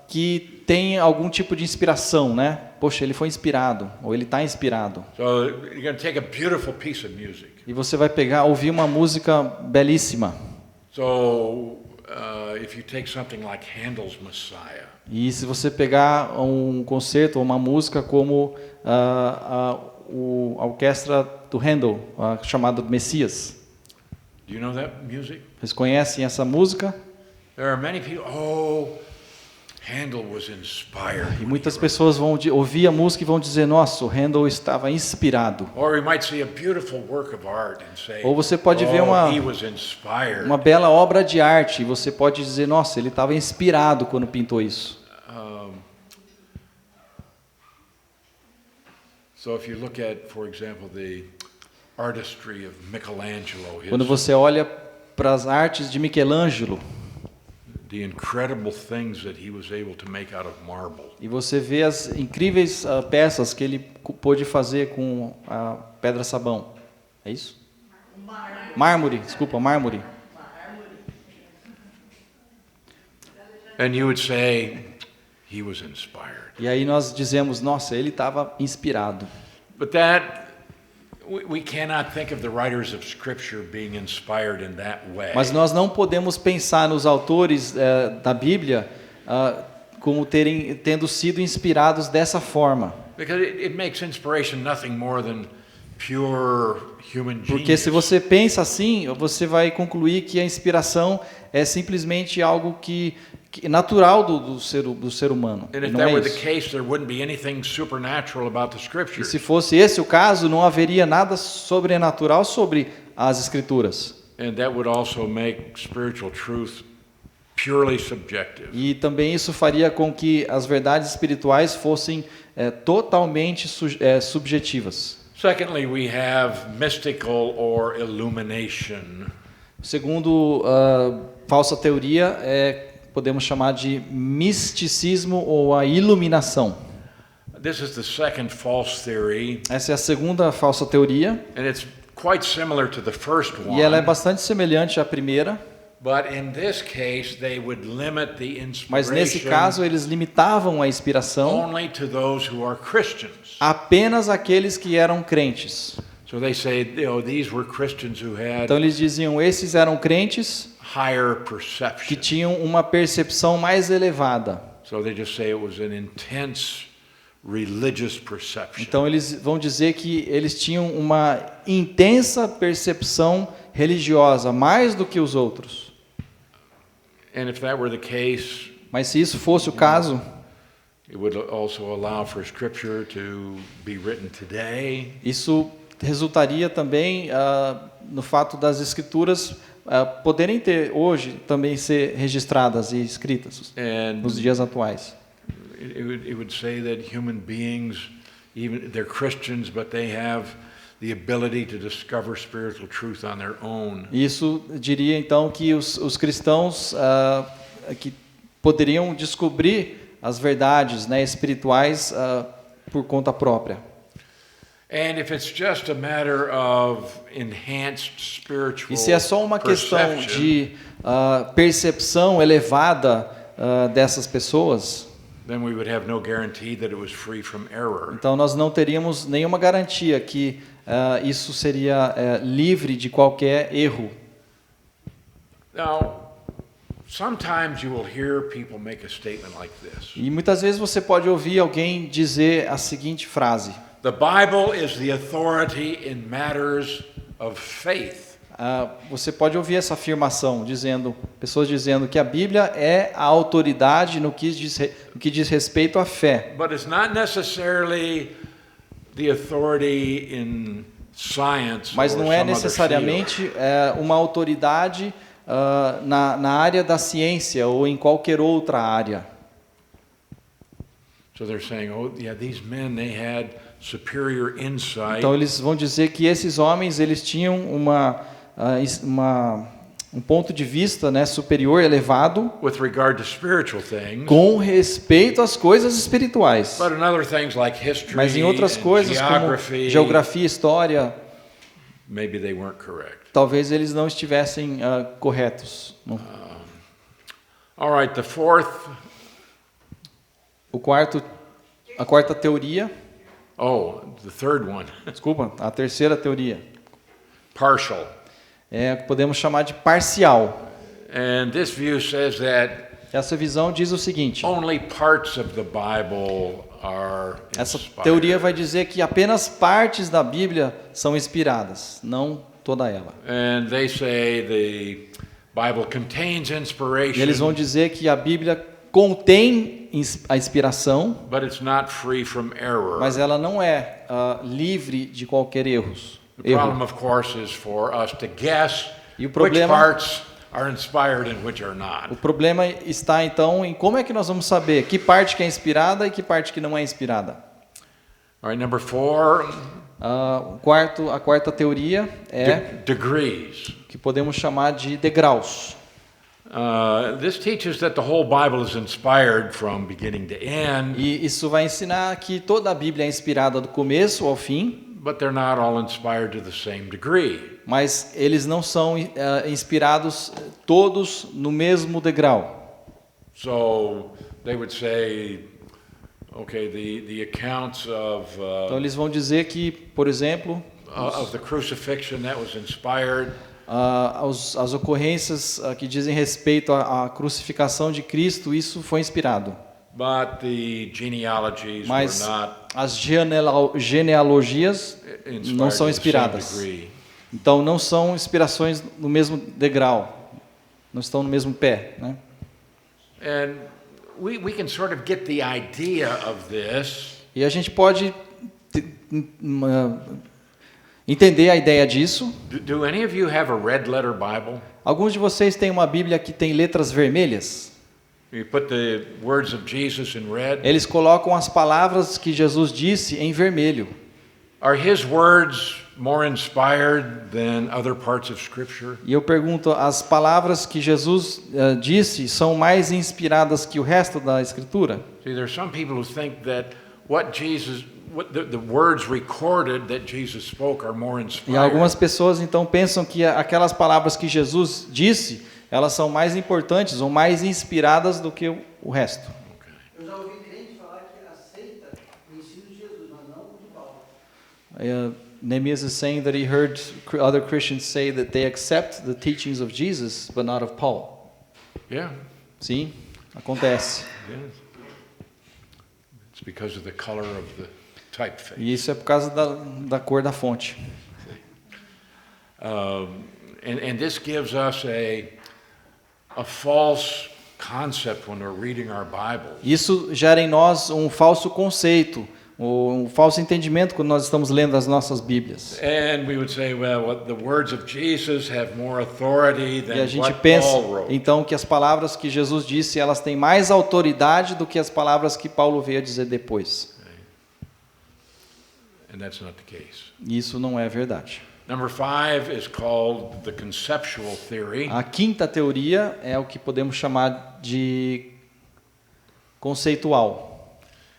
que têm algum tipo de inspiração, né? Poxa, ele foi inspirado, ou ele está inspirado. So you're going to take a beautiful piece of music. E você vai ouvir uma música belíssima. So if you take something like Handel's Messiah, E se você pegar um concerto ou uma música como a orquestra do Handel, chamada Messias. do you know that music? Vocês conhecem essa música? There are many people, Handel was inspired. E muitas pessoas vão ouvir a música e vão dizer, nossa, o Handel estava inspirado. Or we might see a beautiful work of art and say, Ou você pode ver he was inspired. uma bela obra de arte e você pode dizer, nossa, ele estava inspirado quando pintou isso. So if you look at, for example, the artistry of Michelangelo, Quando você olha para as artes de Michelangelo the incredible things that he was able to make out of marble. e você vê as incríveis peças que ele pôde fazer com a pedra-sabão. É isso? Mármore, desculpa, mármore. And you would say, he was inspired. E aí nós dizemos, nossa, ele estava inspirado. But that, we cannot think of the writers of Scripture being inspired in that way. Mas nós não podemos pensar nos autores da Bíblia como tendo sido inspirados dessa forma. Because it makes inspiration nothing more than pure human genius. Porque se você pensa assim, você vai concluir que a inspiração é simplesmente algo que natural do ser humano. And if Não that é were the isso. case, there wouldn't be anything supernatural about the E Scriptures. se fosse esse o caso, não haveria nada sobrenatural sobre as Escrituras. And that would also make spiritual truth purely subjective. E também isso faria com que as verdades espirituais fossem totalmente subjetivas. Secondly, we have mystical or illumination. Segundo falsa teoria, podemos chamar de misticismo ou a iluminação. this is the second false theory, Essa é a segunda falsa teoria, and it's quite similar to the first e ela é one. bastante semelhante à primeira, But in this case, they would limit the mas nesse inspiration caso eles limitavam a inspiração only to those who are Christians. apenas àqueles que eram crentes. So they say, these were Christians who had Então eles diziam, esses eram crentes higher que perception. tinham uma percepção mais elevada. So they just say it was an intense religious perception. Então eles vão dizer que eles tinham uma intensa percepção religiosa, mais do que os outros. And if that were the case, Mas se isso fosse o caso, it would also allow for Scripture to be written today. isso resultaria também no fato das escrituras poderem ter hoje também ser registradas e escritas And nos dias atuais. it would say that human beings, even they're Christians, but they have the ability to discover spiritual truth on their own. Isso diria então que os cristãos que poderiam descobrir as verdades, né, espirituais por conta própria. And if it's just a matter of enhanced spiritual E se é só uma questão perception, de percepção elevada dessas pessoas, then we would have no guarantee that it was free from error. então nós não teríamos nenhuma garantia que isso seria livre de qualquer erro. Now, sometimes you will hear people make a statement like this. E muitas vezes você pode ouvir alguém dizer a seguinte frase: The Bible is the authority in matters of faith. Você pode ouvir essa afirmação pessoas dizendo que a Bíblia é a autoridade no que diz respeito à fé. But it's not necessarily the authority in science Mas or não é some other necessariamente uma autoridade na área da ciência ou em qualquer outra área. field. So they're saying, these men, they had superior insight Então eles vão dizer que esses homens eles tinham um ponto de vista, né, superior, elevado, with regard to spiritual things. com respeito às coisas espirituais. But in other things like history Mas em outras and coisas como geography, geografia, história, maybe they weren't correct. talvez eles não estivessem corretos. All right, the fourth, A quarta teoria, the third one, desculpa, a terceira teoria, partial. podemos chamar de parcial. And this view says that Essa visão diz o seguinte: only parts of the Bible are essa inspired. teoria vai dizer que apenas partes da Bíblia são inspiradas, não toda ela. And they say the Bible contains E inspiration, eles vão dizer que a Bíblia contém a inspiração, but it's not free from error. mas ela não é livre de qualquer erro. The problem, of course, is for us to guess E o which problema- parts are inspired and which are not. O problema está então em como é que nós vamos saber que parte que é inspirada e que parte que não é inspirada. All right, number 4, A quarta teoria é degrees. que podemos chamar de degraus. This teaches that the whole Bible is inspired from beginning to end, E isso vai ensinar que toda a Bíblia é inspirada do começo ao fim, but they're not all inspired to the same degree. mas eles não são inspirados todos no mesmo degrau. So they would say, okay, the accounts Então eles vão dizer que, por exemplo, of the crucifixion that was inspired, as ocorrências que dizem respeito à crucificação de Cristo, isso foi inspirado. but the genealogies Mas were not as genealogias inspired não são to the same inspiradas. degree. Então não são inspirações no mesmo degrau, não estão no mesmo pé, né? And we can sort of get the idea of this E a gente pode entender a ideia disso. Do any of you have a red letter Bible? Alguns de vocês têm uma Bíblia que tem letras vermelhas. You put the words of Jesus in red. Eles colocam as palavras que Jesus disse em vermelho. Are his words more inspired than other parts of Scripture? E eu pergunto, as palavras que Jesus disse são mais inspiradas que o resto da Escritura? See, there are some people who think that the words recorded that Jesus spoke are more E inspired. algumas pessoas então pensam que aquelas palavras que Jesus disse, elas são mais importantes ou mais inspiradas do que o resto. Eu já ouvi crente falar que aceita o ensino de Jesus, mas não o de Paulo. Nehemias is saying that he heard other Christians say that they accept the teachings of Jesus, but not of Paul. Yeah. Sim, acontece. Yes. It's because of the color of the typeface. E isso é por causa da cor da fonte. And this gives us a false concept when we're reading our Bible. Isso gera em nós um falso conceito, um falso entendimento quando nós estamos lendo as nossas Bíblias. And we would say, well, the words of Jesus have more authority E a than gente what pensa, Paul wrote. então, que as palavras que Jesus disse, elas têm mais autoridade do que as palavras que Paulo veio a dizer depois. And that's not the case. E isso não é verdade. Number 5 is called the conceptual theory. A quinta teoria é o que podemos chamar de conceitual.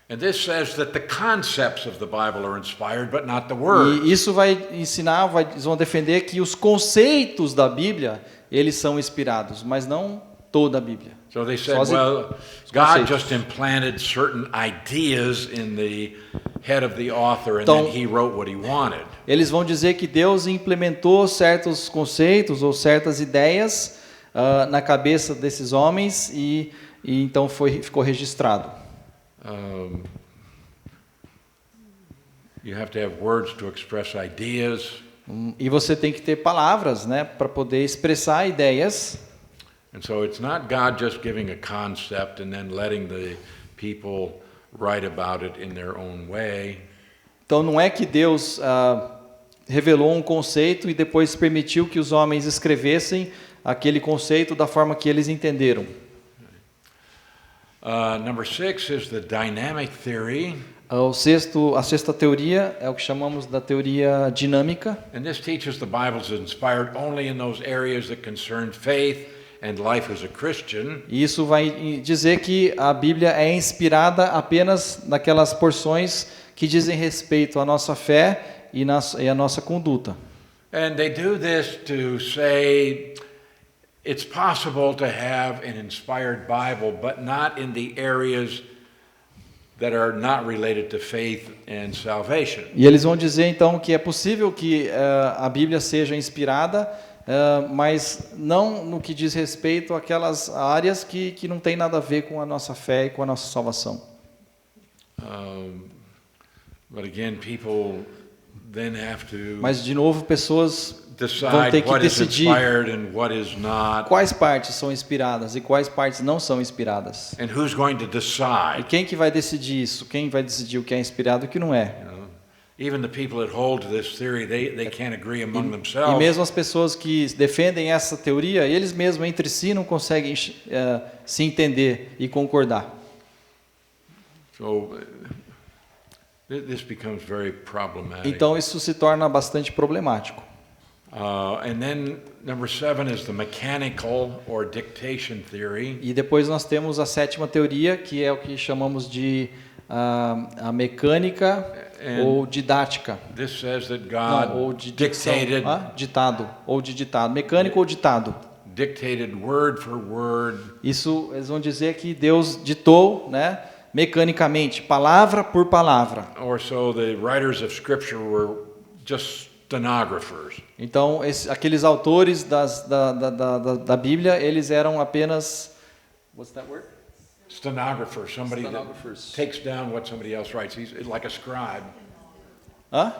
And this says that the concepts of the Bible are inspired, but not the words. E isso vai ensinar, eles vão defender que os conceitos da Bíblia, eles são inspirados, mas não toda a Bíblia. So they said, Só as- well, os God conceitos. just implanted certain ideas in the head of the author, and Então- then he wrote what he wanted. Eles vão dizer que Deus implementou certos conceitos ou certas ideias na cabeça desses homens e então ficou registrado. You have to have words to express ideas. E você tem que ter palavras, né, para poder expressar ideias. And so it's not God just giving a concept and then letting the people write about it in their own way. Então não é que Deus revelou um conceito e depois permitiu que os homens escrevessem aquele conceito da forma que eles entenderam. Number 6 is the dynamic theory. A sexta teoria é o que chamamos da teoria dinâmica. And this teaches the Bible is inspired only in those areas that concern faith and life as a Christian. E isso vai dizer que a Bíblia é inspirada apenas naquelas porções que dizem respeito à nossa fé e à nossa conduta. And they do this to say it's possible to have an inspired Bible, but not in the areas that are not related to faith and salvation. E eles vão dizer então que é possível que a Bíblia seja inspirada, mas não no que diz respeito àquelas áreas que não tem nada a ver com a nossa fé e com a nossa salvação. But again, people then have to Mas de novo, pessoas vão decide ter que what is decidir inspired and what is not, quais partes são inspiradas e quais partes não são inspiradas. and who's going to E decide. quem que vai decidir isso? Quem vai decidir o que é inspirado e o que não é? You know, even the people that hold to this theory, they can't agree among E themselves. mesmo as pessoas que defendem essa teoria, eles mesmos entre si não conseguem se entender e concordar. So this becomes very problematic. Então isso se torna bastante problemático. And then number 7 is the mechanical or dictation theory. E depois nós temos a sétima teoria, que é o que chamamos de a mecânica ou didática. This says that Não, ou God de dicção, dictated, ditado, ou de ditado, mecânico ou ditado. dictated word for word Isso eles vão dizer que Deus ditou, né, mecanicamente, palavra por palavra. or so the writers of Scripture were just stenographers. Então, aqueles autores da Bíblia, eles eram apenas... What's that word? Stenographer, somebody Stenographers. that takes down what somebody else writes. He's like a scribe. Hã?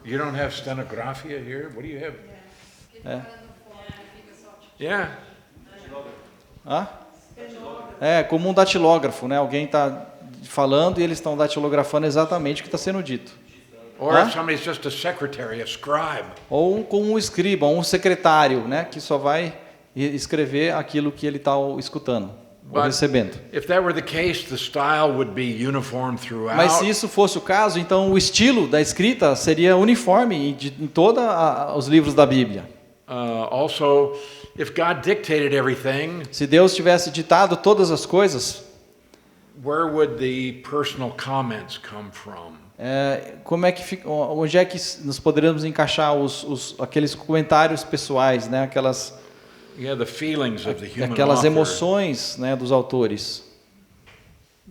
You don't have stenographia here? What do you have? Yeah. Hã? É como um datilógrafo, né? Alguém está falando e eles estão datilografando exatamente o que está sendo dito. Or Huh? if somebody's just a secretary, a scribe. Ou como um escriba, um secretário, né? Que só vai escrever aquilo que ele está escutando ou But recebendo. if that were the case, the style would be uniform throughout. Mas se isso fosse o caso, então o estilo da escrita seria uniforme em todos os livros da Bíblia. Also, if God dictated everything, Se Deus tivesse ditado todas as coisas, where would the personal comments come from? Como é que fica, onde é que nós poderemos encaixar aqueles comentários pessoais, né? Aquelas Yeah, the feelings of the human aquelas author. emoções, né, dos autores.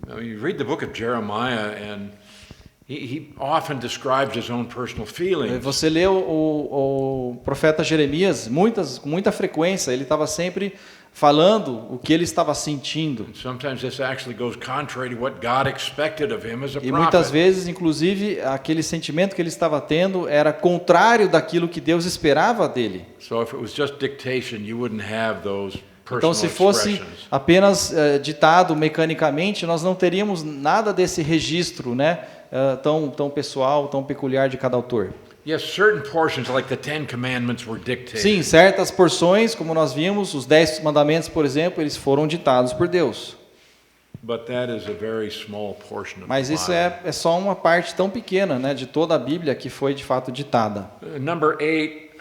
Now, you read the book of Jeremiah, and he often describes his own personal feelings. Você lê o profeta Jeremias, com muita frequência, ele estava sempre falando o que ele estava sentindo. Sometimes this actually goes contrary to what God expected of him as a E muitas prophet. vezes, inclusive, aquele sentimento que ele estava tendo era contrário daquilo que Deus esperava dele. So if it was just dictation, you wouldn't have those personal Então, se fosse expressions. apenas ditado mecanicamente, nós não teríamos nada desse registro, né, tão pessoal, tão peculiar de cada autor. Yes, certain portions like the Ten Commandments were dictated. Sim, certas porções, como nós vimos, os 10 mandamentos, por exemplo, eles foram ditados por Deus. But that is a very small portion of Mas the isso Bible. é só uma parte tão pequena, né, de toda a Bíblia que foi de fato ditada. Number 8,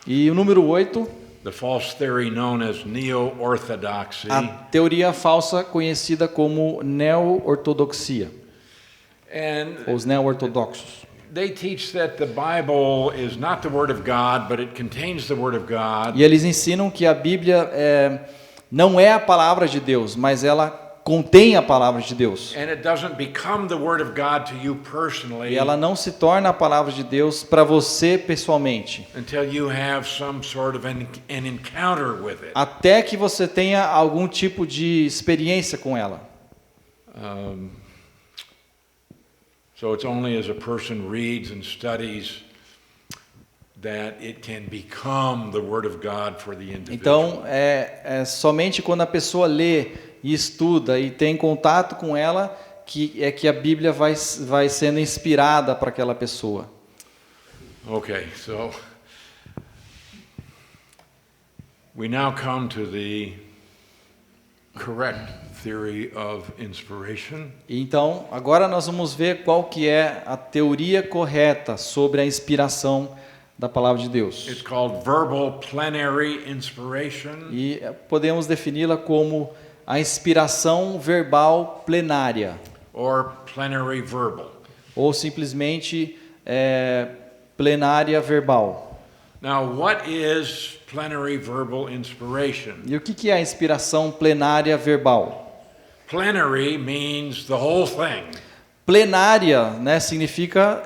E o número 8, the false theory known as neo-orthodoxy. a teoria falsa conhecida como neo-ortodoxia, And ou os neo-ortodoxos. they teach that the Bible is not the Word of God, but it contains the Word of God. E eles ensinam que a Bíblia não é a palavra de Deus, mas ela contém a palavra de Deus. And it doesn't become the Word of God to you personally E ela não se torna a palavra de Deus para você pessoalmente, until you have some sort of an encounter with it. até que você tenha algum tipo de experiência com ela. So it's only as a person reads and studies that it can become the Word of God for the individual. Então, é somente quando a pessoa lê e estuda e tem contato com ela que a Bíblia vai sendo inspirada para aquela pessoa. Okay, so we now come to the correct theory of inspiration. Então, agora nós vamos ver qual que é a teoria correta sobre a inspiração da palavra de Deus. It's called verbal plenary inspiration. E podemos defini-la como a inspiração verbal plenária, Or plenary verbal. ou simplesmente plenária verbal. Now, what is plenary verbal inspiration? E o que é a inspiração plenária verbal? Plenary means the whole thing. Plenária, né, significa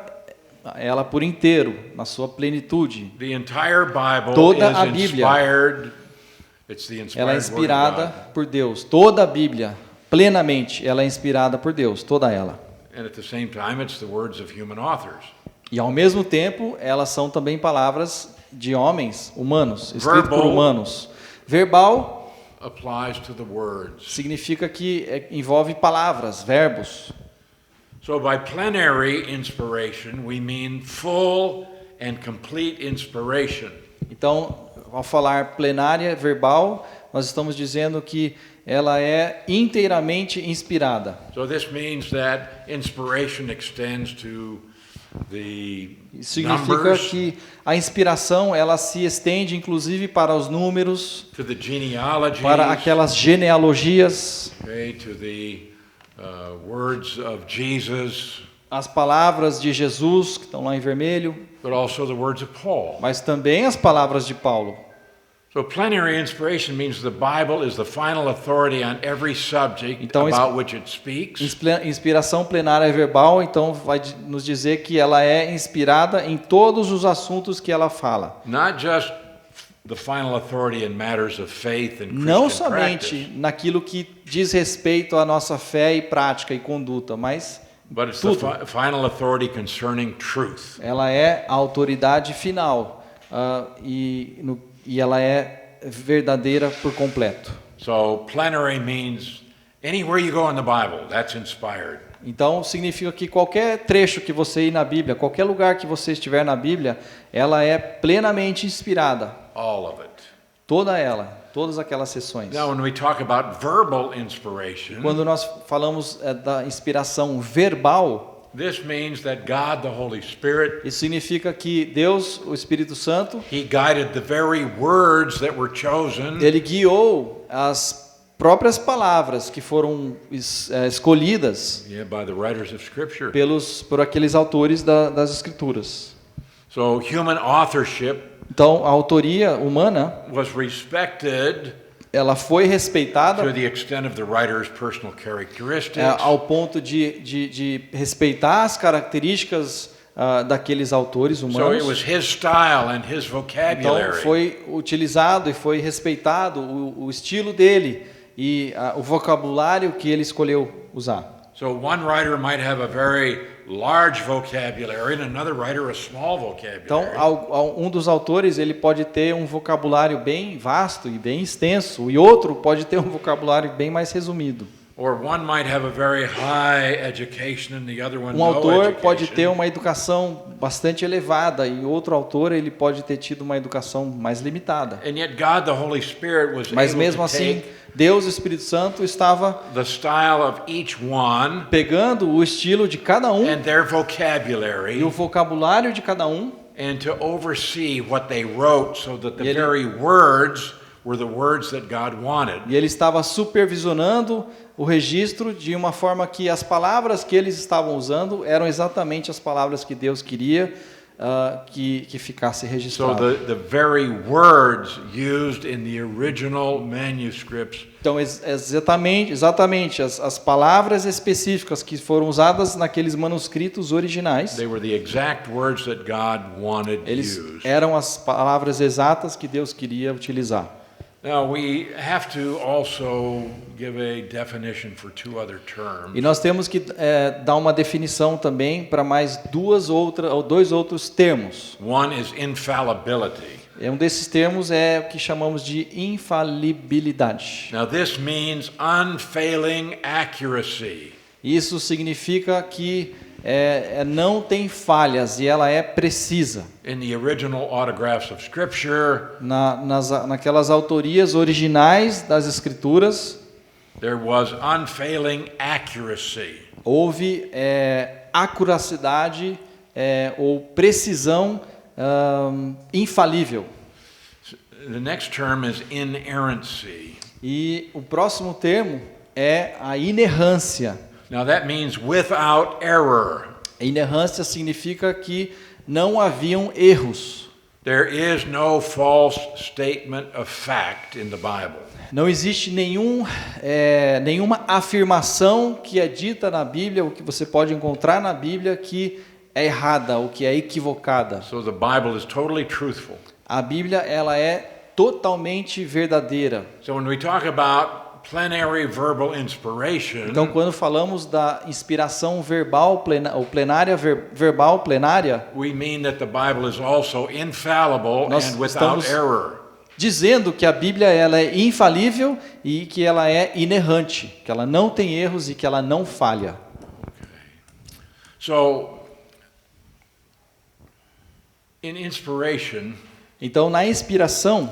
ela por inteiro, na sua plenitude. The entire Bible Toda a is Bíblia. inspired. It's the inspired Ela é word of inspirada God. por Deus. Toda a Bíblia, plenamente, ela é inspirada por Deus, toda ela. And at the same time, it's the words of human authors. E ao mesmo tempo, elas são também palavras de homens, humanos, escritas por Verbal. humanos. Verbal Applies to the words. significa que envolve palavras, verbos. So by plenary inspiration, we mean full and complete inspiration. Então, ao falar plenária verbal, nós estamos dizendo que ela é inteiramente inspirada. So this means that inspiration extends to the Isso significa numbers, que a inspiração ela se estende inclusive para os números, to the genealogies, para aquelas genealogias, okay, to the words of Jesus, as palavras de Jesus que estão lá em vermelho, but also the words of Paul. mas também as palavras de Paulo. So plenary inspiration means the Bible is the final authority on every subject Então, about which it speaks. Inspiração plenária verbal, então vai nos dizer que ela é inspirada em todos os assuntos que ela fala. Not just the final authority in matters of faith and Não Christian somente practice, naquilo que diz respeito à nossa fé e prática e conduta, mas but it's tudo. the final authority concerning truth. Ela é a autoridade final e ela é verdadeira por completo. So plenary means anywhere you go in the Bible, that's inspired. Então significa que qualquer trecho que você ir na Bíblia, qualquer lugar que você estiver na Bíblia, ela é plenamente inspirada. All of it. Toda ela, todas aquelas sessões. Now, when we talk about verbal inspiration, Quando nós falamos da inspiração verbal, this means that God, the Holy Spirit, isso significa que Deus, o Espírito Santo, He guided the very words that were chosen ele guiou as próprias palavras que foram escolhidas Yeah, by the writers of Scripture. por aqueles autores das Escrituras. So human authorship Então, a autoria humana, was respected ela foi to respeitada the extent of the writer's personal characteristics. ao ponto de respeitar as características daqueles autores So it humanos. was his style and his Então, vocabulary. foi utilizado e foi respeitado o estilo dele e o vocabulário que ele escolheu usar. So one writer might have a very large vocabulary and another writer a small Então, vocabulary. um dos autores ele pode ter um vocabulário bem vasto e bem extenso, e outro pode ter um vocabulário bem mais resumido. Or one might have a very high education and the other one Um no autor pode education. ter uma educação bastante elevada e outro autor ele pode ter tido uma educação mais limitada. And yet God the Holy Spirit was Mas able mesmo to assim, take Deus, o Espírito Santo, estava the style of each one pegando o estilo de cada um and their e vocabulary o vocabulário de cada um, and to oversee what they wrote so that the E ele- very words were the words that God wanted. e ele estava supervisionando o registro de uma forma que as palavras que eles estavam usando eram exatamente as palavras que Deus queria que ficasse So registrado. the very words used in the original manuscripts Então, exatamente as palavras específicas que foram usadas naqueles manuscritos originais, they were the exact words that God wanted eles used. eram as palavras exatas que Deus queria utilizar. Now we have to also give a definition for two other terms. E nós temos que dar uma definição também para mais dois outros termos. One is infallibility. Um desses termos é o que chamamos de infalibilidade. Now this means unfailing accuracy. Isso significa que não tem falhas e ela é precisa. In the original autographs of Scripture, Naquelas autorias originais das Escrituras, there was unfailing accuracy. houve acuracidade ou precisão infalível. The next term is inerrancy. E o próximo termo é a inerrância. Now that means without error. A inerrância significa que não haviam erros. There is no false statement of fact in the Bible. Não existe nenhuma afirmação que é dita na Bíblia, ou que você pode encontrar na Bíblia, que é errada, ou que é equivocada. So the Bible is totally truthful. A Bíblia ela é totalmente verdadeira. So when we talk about plenary verbal inspiration, Então, quando falamos da inspiração verbal ou plenária, verbal plenária, we mean that the Bible is also infallible Nós and without estamos- error. dizendo que a Bíblia ela é infalível e que ela é inerrante, que ela não tem erros e que ela não falha. So in inspiration, Então, na inspiração,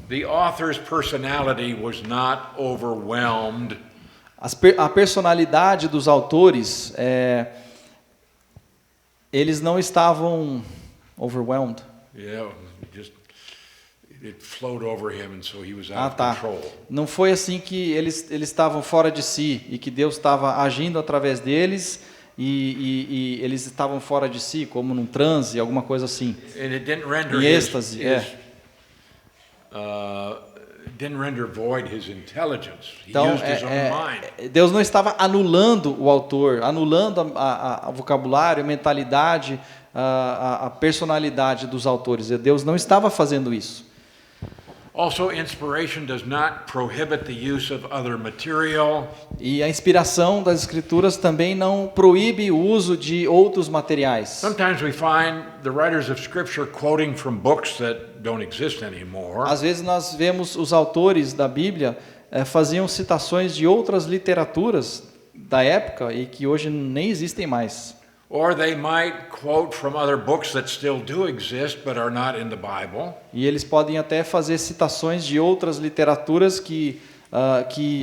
the author's personality was not overwhelmed a personalidade dos autores, eles não estavam overwhelmed. Yeah, it flowed over him, and so he was out Ah, of tá. control. Não foi assim que eles estavam fora de si e que Deus estava agindo através deles e eles estavam fora de si, como num transe, alguma coisa assim. And it didn't render Em his, êxtase, didn't render void his intelligence. He Então, used his own mind. Deus não estava anulando o autor, anulando o vocabulário, a mentalidade, a personalidade dos autores. Deus não estava fazendo isso. Also, inspiration does not prohibit the use of other material. E a inspiração das Escrituras também não proíbe o uso de outros materiais. Sometimes we find the writers of Scripture quoting from books that don't exist anymore. Às vezes nós vemos os autores da Bíblia faziam citações de outras literaturas da época e que hoje nem existem mais. Or they might quote from other books that still do exist but are not in the Bible. E eles podem até fazer citações de outras literaturas que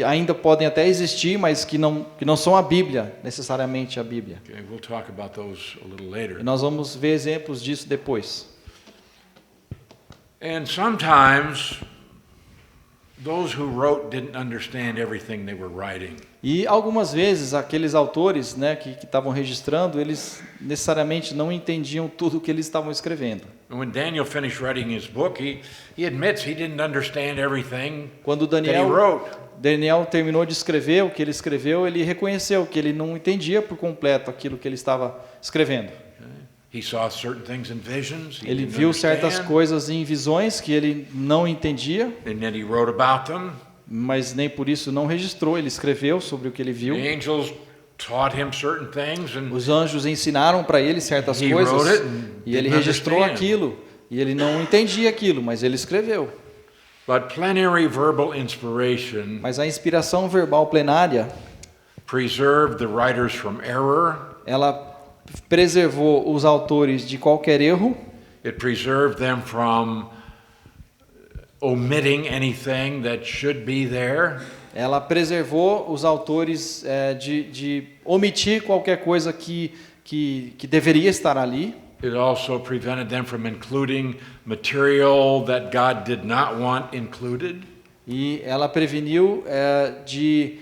ainda podem até existir, mas que não são a Bíblia, necessariamente a Bíblia. Okay, we'll talk about those a little later. E nós vamos ver exemplos disso depois. And sometimes those who wrote didn't understand everything they were writing. E algumas vezes aqueles autores, né, que estavam registrando, eles necessariamente não entendiam tudo o que eles estavam escrevendo. And when Daniel finished writing his book, he admits he didn't understand everything Quando that he wrote. Daniel terminou de escrever o que ele escreveu, ele reconheceu que ele não entendia por completo aquilo que ele estava escrevendo. He saw certain things in visions he Ele didn't viu certas understand, coisas em visões que ele não entendia, and then he wrote about them. mas nem por isso não registrou, ele escreveu sobre o que ele viu. The angels taught him certain things, and Os anjos ensinaram para ele certas He wrote coisas it and e ele didn't registrou understand. aquilo e ele não entendia aquilo, mas ele escreveu. but plenary verbal inspiration Mas a inspiração verbal plenária, preserved the writers from error. ela preservou os autores de qualquer erro, It preserved them from omitting anything that should be there. ela preservou os autores de omitir qualquer coisa que deveria estar ali. It also prevented them from including material that God did not want included. E ela preveniu de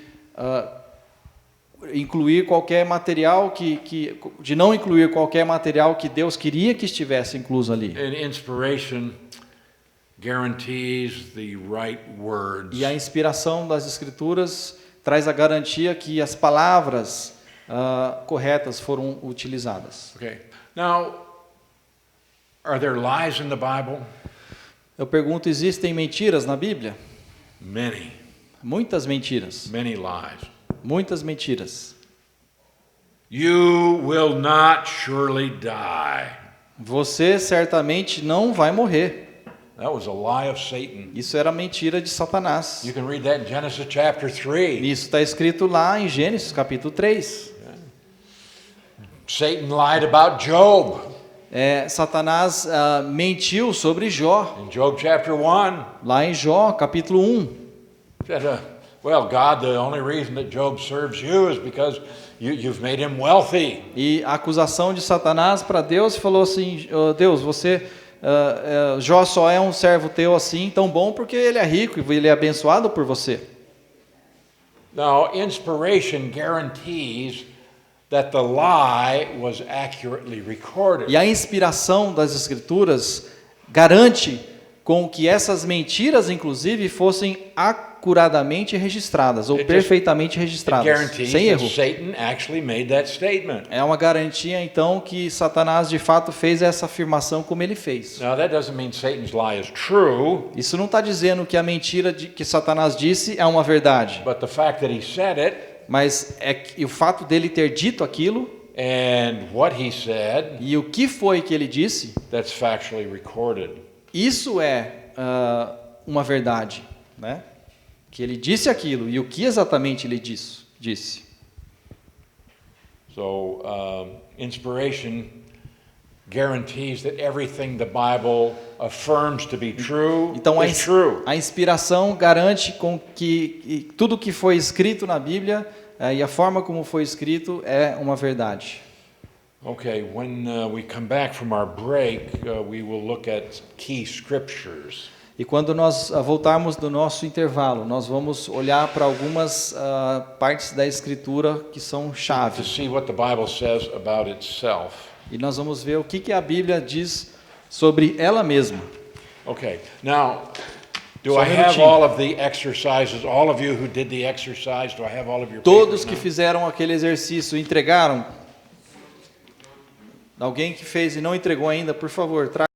incluir qualquer material de não incluir qualquer material que Deus queria que estivesse incluso ali. And inspiration guarantees the right words. E a inspiração das Escrituras traz a garantia que as palavras corretas foram utilizadas. Okay. Now, are there lies in the Bible? Eu pergunto, existem mentiras na Bíblia? Many, Muitas mentiras. many lies. Muitas mentiras. You will not surely die. Você certamente não vai morrer. That was a lie of Satan. Isso era mentira de Satanás. You can read that in Genesis chapter 3. Isso está escrito lá em Gênesis capítulo 3. Satan lied about Job Satanás mentiu sobre Jó, in Job chapter 1. lá em Jó capítulo 1. Said, well, God, the only reason that Job serves you is because you've made him wealthy. E a acusação de Satanás para Deus falou assim: Deus, Jó só é um servo teu assim tão bom porque ele é rico e ele é abençoado por você. Now, inspiration guarantees that the lie was accurately recorded. E a inspiração das Escrituras garante com que essas mentiras, inclusive, fossem acuradamente registradas ou It just- perfeitamente It registradas, guarantees sem that erro. Satan actually made that statement. É uma garantia, então, que Satanás de fato fez essa afirmação como ele fez. Now, that doesn't mean Satan's lie is true, Isso não está dizendo que a mentira que Satanás disse é uma verdade, but the fact that he said it mas o fato dele ter dito aquilo and what he said, e o que foi que ele disse, that's factually recorded. isso é uma verdade, né? Que ele disse aquilo e o que exatamente ele disse. So, inspiration guarantees that everything the Bible affirms to be true Então is true. a inspiração garante com que tudo que foi escrito na Bíblia e a forma como foi escrito é uma verdade. Okay, when we come back from our break, we will look at key scriptures. E quando nós voltarmos do nosso intervalo, nós vamos olhar para algumas partes da Escritura que são To chave. see what the Bible says about itself. E nós vamos ver o que a Bíblia diz sobre ela mesma. Okay, now, do Só I have minutinho. all of the exercises, all of you who did the exercise, do I have all of your Todos papers que now? fizeram aquele exercício entregaram? Alguém que fez e não entregou ainda, por favor, traga.